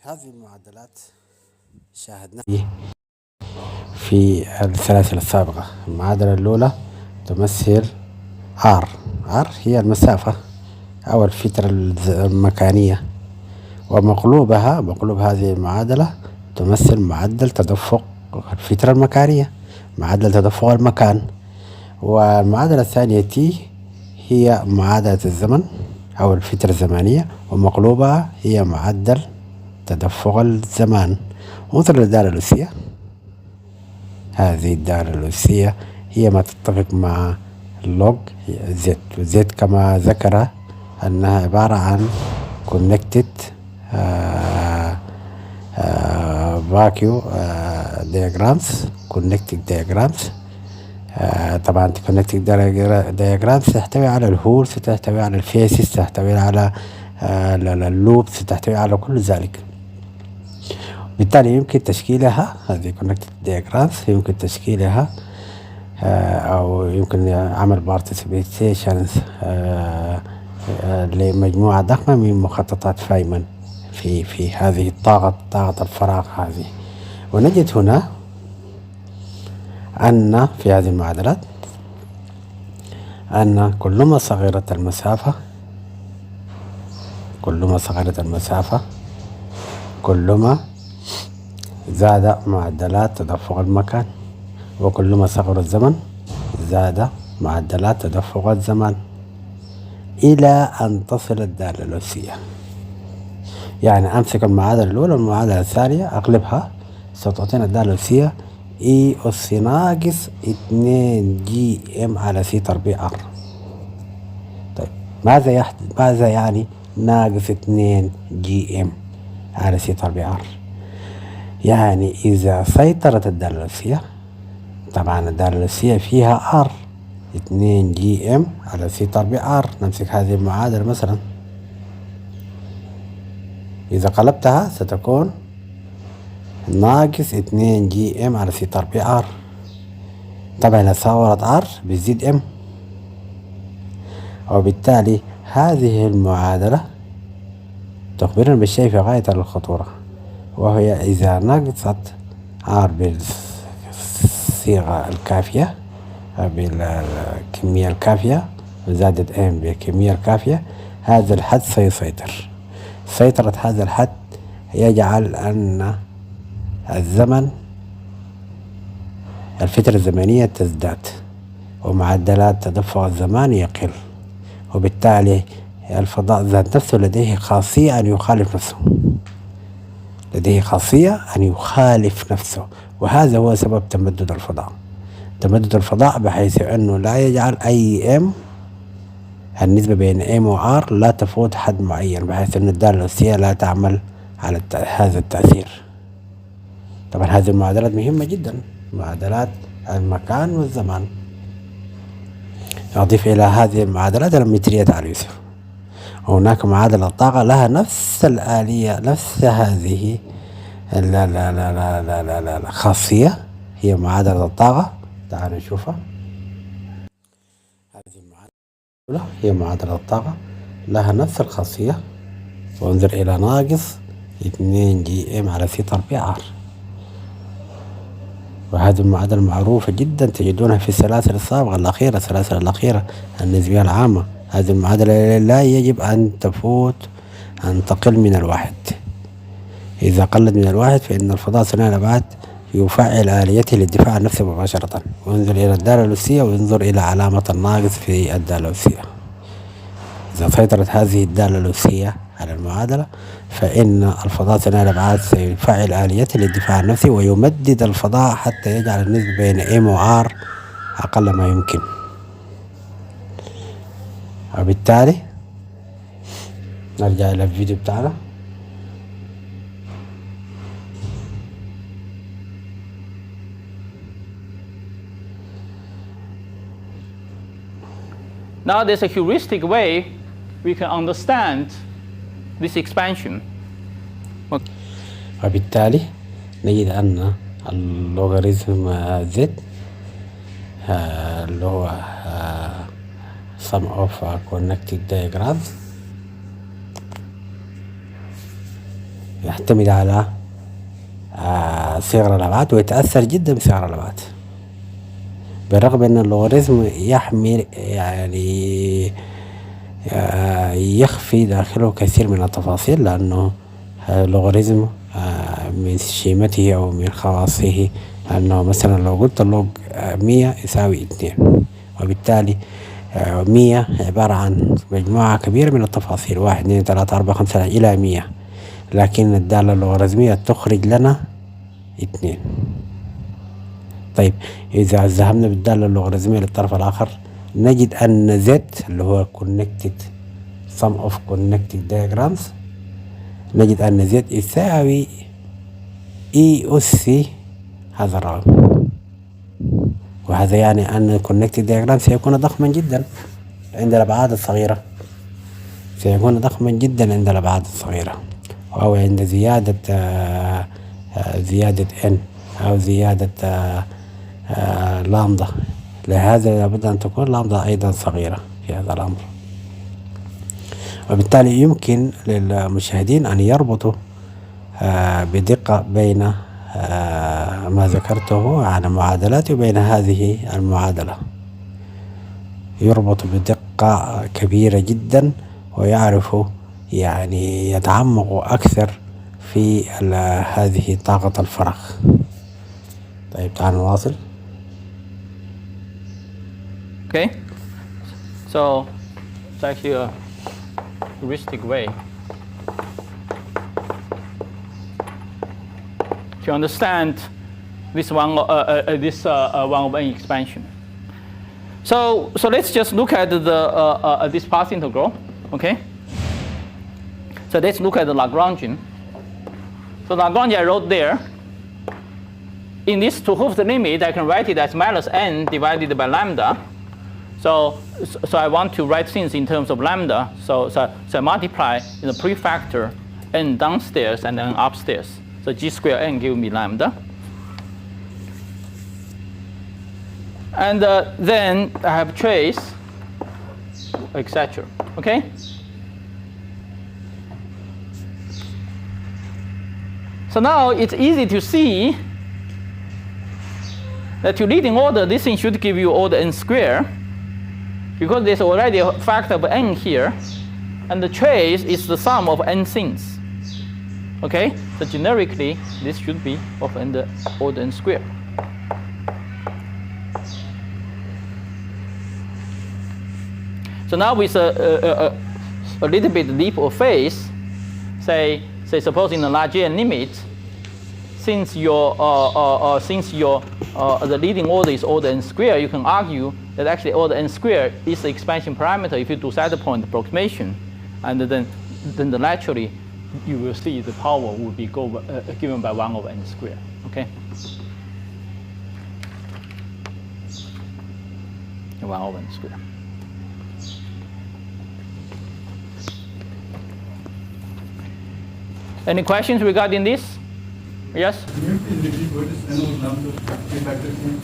هذه المعادلات شاهدناها في السلاسل السابقة. المعادلة الأولى تمثل R هي المسافة أو الفترة المكانية، ومقلوب هذه المعادلة تمثل معدل تدفق الفترة المكانية، معدل تدفق المكان. والمعادلة الثانية T هي معادلة الزمن أو الفترة الزمنية، ومقلوبها هي معدل تدفق الزمان. انظر للدالة الأسية. هذه الدالة الأسية هي ما تتفق مع اللوج زد كما ذكر أنها عبارة عن connected vacuum diagrams. طبعا connected diagrams تحتوي على الهول، ستحتوي على الفيسز، تحتوي على اللوبس، تحتوي على كل ذلك. بالتالي يمكن تشكيلها، هذه connected diagrams يمكن تشكيلها أو يمكن عمل participations لمجموعة ضخمة من مخططات فايمن في هذه طاقة الفراغ هذه. ونجد هنا أن في هذه المعادلات أن كلما صغرت المسافة كلما زاد معدلات تدفق المكان، وكلما صغر الزمن زاد معدلات تدفق الزمان، إلى أن تصل الدالة الأسية. يعني أمسك المعادلة الأولى والمعادلة الثانية أقلبها، ستعطينا الدالة الأسية إي أس ناقص 2 جي إم على سي تربيع R. طيب ماذا يعني ناقص 2 جي إم على سي تربيع R؟ يعني إذا سيطرت الدالة الأسية، طبعا الدالة الأسية فيها R 2 جي إم على سي تربيع R. نمسك هذه المعادلة مثلا، إذا قلبتها ستكون ناقص 2 جي إم على سي تربيع R. طبعا إذا صورت R بتزيد M، وبالتالي هذه المعادلة تخبرنا بالشيء في غاية الخطورة، وهي إذا نقصت R بالصيغة الكافية بالكمية الكافية وزادت M بالكمية الكافية، هذا الحد سيسيطر. سيطرة هذا الحد يجعل أن الزمن الفترة الزمنية تزداد ومعدلات تدفق الزمان يقل، وبالتالي الفضاء ذات نفسه لديه خاصية أن يخالف نفسه. وهذا هو سبب تمدد الفضاء بحيث أنه لا يجعل أي M، النسبة بين M و R لا تفوت حد معين، بحيث أن الدالة الأسية لا تعمل على هذا التأثير. طبعا هذه المعادلات مهمة جدا، معادلات المكان والزمان. أضيف إلى هذه المعادلات المترية على يوسف. هناك معادلة الطاقة لها نفس الآلية، نفس هذه الخاصية، هي معادلة الطاقة. تعالوا نشوفها. هذه المعادلة هي معادلة الطاقة، لها نفس الخاصية. وانظر إلى ناقص 2 جي إم على سي تربيع R. وهذه المعادلة معروفة جدا، تجدونها في السلاسل السابقة الأخيرة، السلاسل الأخيرة النسبية العامة. هذه المعادلة لا يجب أن تقل من الواحد. إذا قلت من الواحد فإن الفضاء ثنائي الأبعاد يفعل آليته للدفاع عن نفسه مباشرة. وانظر إلى الدالة الأسية وانظر إلى علامة الناقص في الدالة الأسية. إذا سيطرت هذه الدالة الأسية على المعادلة فإن الفضاء ثنائي الأبعاد سيفعل آليته للدفاع عن نفسه ويمدد الفضاء حتى يجعل النسبة بين M و R أقل ما يمكن. وبالتالي نرجع إلى الفيديو بتاعنا. Now there's a heuristic way we can understand this expansion. وبالتالي نجد أن اللوغاريتم زد اللي هو sum of connected diagrams يعتمد على صغر الأبعاد ويتأثر جدا بصغر الأبعاد، بالرغم أن اللوغاريتم يحمل يعني يخفي داخله كثير من التفاصيل، لأنه اللوغاريتم من شيمته أو من خواصه أنه مثلا لو قلت اللوغ 100 يساوي 2، وبالتالي 100 عبارة عن مجموعة كبيرة من التفاصيل 1 2 3 4 5 إلى 100، لكن الدالة اللوغاريتمية تخرج لنا 2. طيب إذا ذهبنا بالدالة اللوغاريتمية للطرف الآخر نجد أن Z اللي هو connected sum of connected diagrams، نجد أن Z يساوي E أس هذا الرقم، وهذا يعني أن connected diagram سيكون ضخما جدا عند الأبعاد الصغيرة، سيكون ضخما جدا عند الأبعاد الصغيرة، أو عند زيادة n أو زيادة لامدا. لهذا لابد أن تكون لامدا أيضا صغيرة في هذا الأمر، وبالتالي يمكن للمشاهدين أن يربطوا بدقة بين ما ذكرته عن المعادلات وبين هذه المعادلة، يربط بدقة كبيرة جدا ويعرفوا يعني يتعمقوا أكثر في هذه طاقة الفراغ. طيب تعالوا نواصل. Okay, so it's actually a heuristic way to understand this one over n expansion. So let's just look at the this path integral. Okay. So let's look at the Lagrangian. So Lagrangian I wrote there. In this to Hooft limit, I can write it as minus n divided by lambda. So I want to write things in terms of lambda. So I multiply the prefactor n downstairs and n upstairs. So g square n give me lambda. And then I have trace, etc. Okay? So now it's easy to see that to leading order, this thing should give you order n square, because there's already a factor of n here, and the trace is the sum of n things. Okay? So generically, this should be of n order n square. So now with a little bit leap of faith, say suppose in the large n limit, since your the leading order is order n square, you can argue that actually order n square is the expansion parameter if you do side point approximation, and then naturally you will see the power will be given by 1 over n square. Okay. 1 over n square. Any questions regarding this? Yes? Can you please repeat what is n over lambda prefactor thing?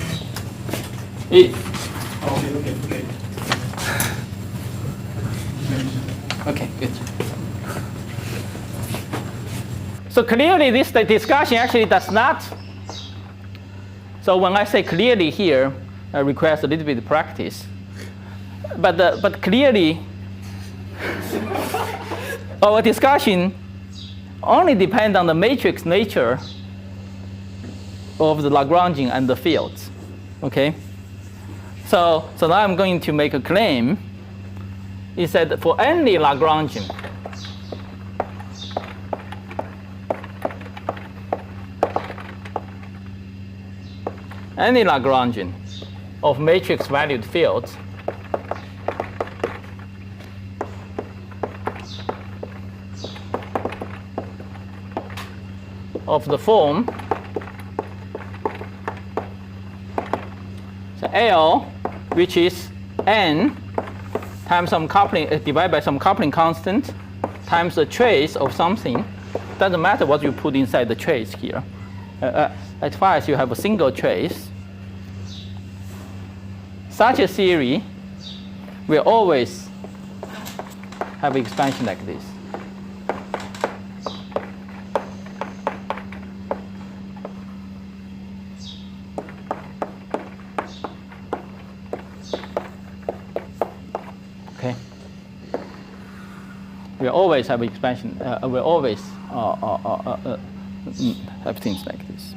Okay, good. So clearly this discussion actually does not. So when I say clearly here, it requires a little bit of practice. But clearly, our discussion only depends on the matrix nature of the Lagrangian and the fields. Okay? So now I'm going to make a claim. Is that for any Lagrangian, of matrix valued fields of the form so L, which is n times some coupling divided by some coupling constant times the trace of something. Doesn't matter what you put inside the trace here. as far as you have a single trace, such a theory will always have expansion like this. Okay. We always have expansion. We always have things like this.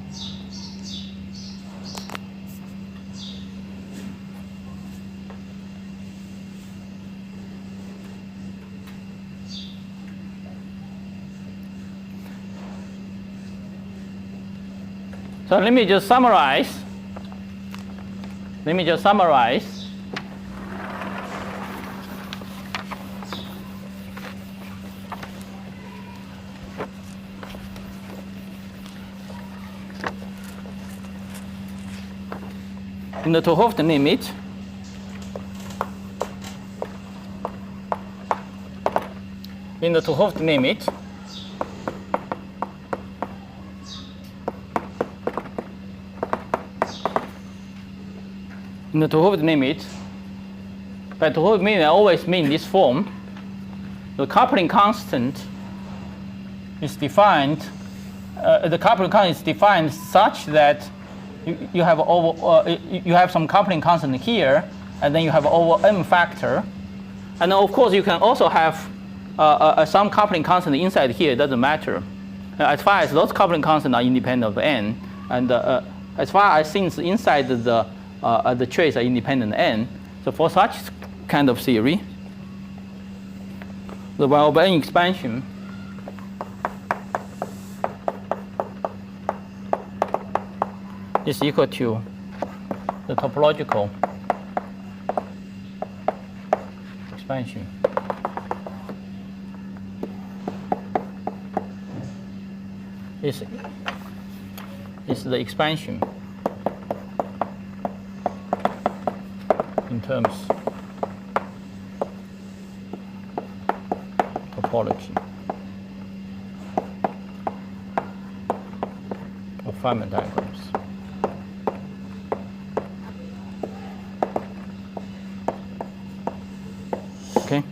So let me just summarize. In the 't Hooft limit, in the 't Hooft limit, in the 't Hooft limit, by 't Hooft limit I always mean this form. The coupling constant is defined. The coupling constant is defined such that you have some coupling constant here, and then you have over m factor, and then of course you can also have some coupling constant inside here. It doesn't matter, as far as those coupling constants are independent of n, and as far as things inside the trace are independent of n. So for such kind of theory, the 1 over n expansion is equal to the topological expansion is the expansion in terms topology of Feynman diagrams. Okay.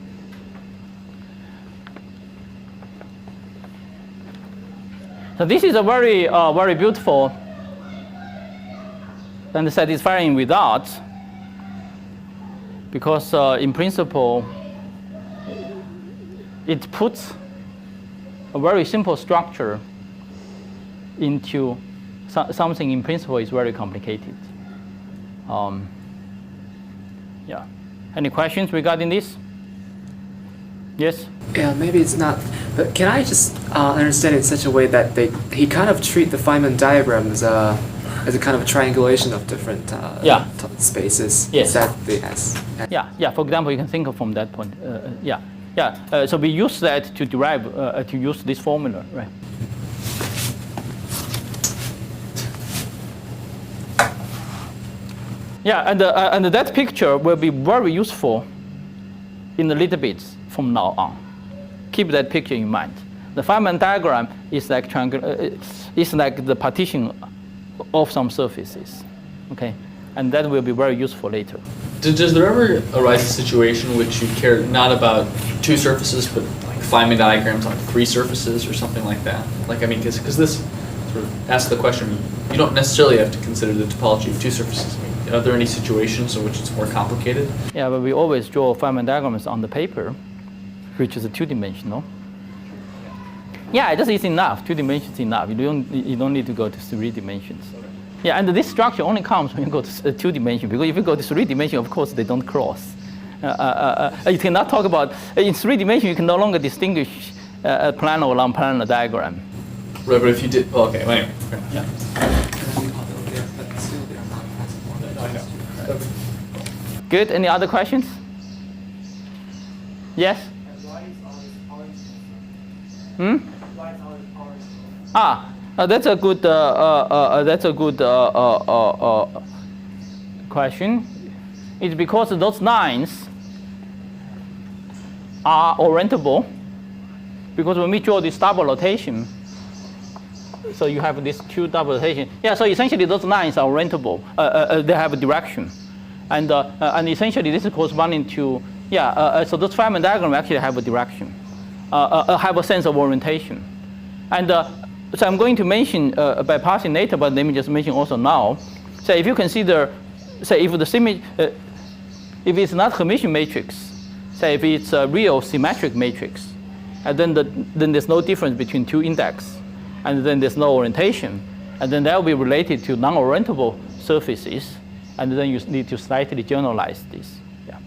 So this is a very very beautiful and satisfying result, because in principle it puts a very simple structure into something in principle is very complicated. Yeah. Any questions regarding this? Yes? Yeah, maybe it's not. But can I just understand it in such a way that he kind of treat the Feynman diagram as a kind of a triangulation of different spaces? Yes. Yeah. For example, you can think of from that point. So we use that to derive to use this formula, right? Yeah, and that picture will be very useful in a little bit from now on. Keep that picture in mind. The Feynman diagram is like the partition of some surfaces, okay, and that will be very useful later. Does there ever arise a situation in which you care not about two surfaces, but like Feynman diagrams on three surfaces or something like that? Like, I mean, because this sort of asks the question, you don't necessarily have to consider the topology of two surfaces. I mean, are there any situations in which it's more complicated? Yeah, but we always draw Feynman diagrams on the paper, which is a two-dimensional. Yeah, this is enough. 2 dimensions enough. You don't need to go to 3 dimensions. Yeah, and this structure only comes when you go to 2 dimensions, because if you go to 3 dimensions, of course they don't cross. You cannot talk about in 3 dimensions. You can no longer distinguish a planar or non-planar diagram. Right, but if you did, well, okay, wait. Yeah. Good. Any other questions? Yes. That's a good question. It's because those lines are orientable. Because when we draw this double rotation, so you have this Q double rotation. Yeah, so essentially those lines are orientable. They have a direction. And essentially this is corresponding to, so those Feynman diagrams actually have a direction, have a sense of orientation. And so I'm going to mention by passing later, but let me just mention also now. So if you consider, say if the if it's not Hermitian matrix, say if it's a real symmetric matrix, and then there's no difference between two index, and then there's no orientation, and then that will be related to non-orientable surfaces, and then you need to slightly generalize this. Yeah.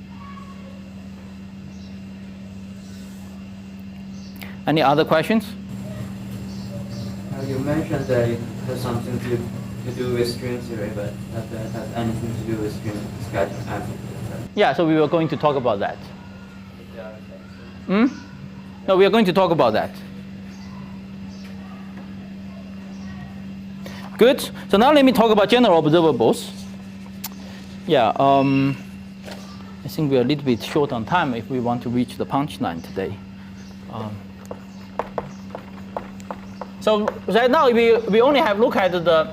Any other questions? You mentioned that it has something to do with string theory, but that has anything to do with string scattering amplitude. Right? Yeah, so we were going to talk about that. No, we are going to talk about that. Good. So now let me talk about general observables. Yeah, I think we're a little bit short on time if we want to reach the punchline today. So right now we only have looked at the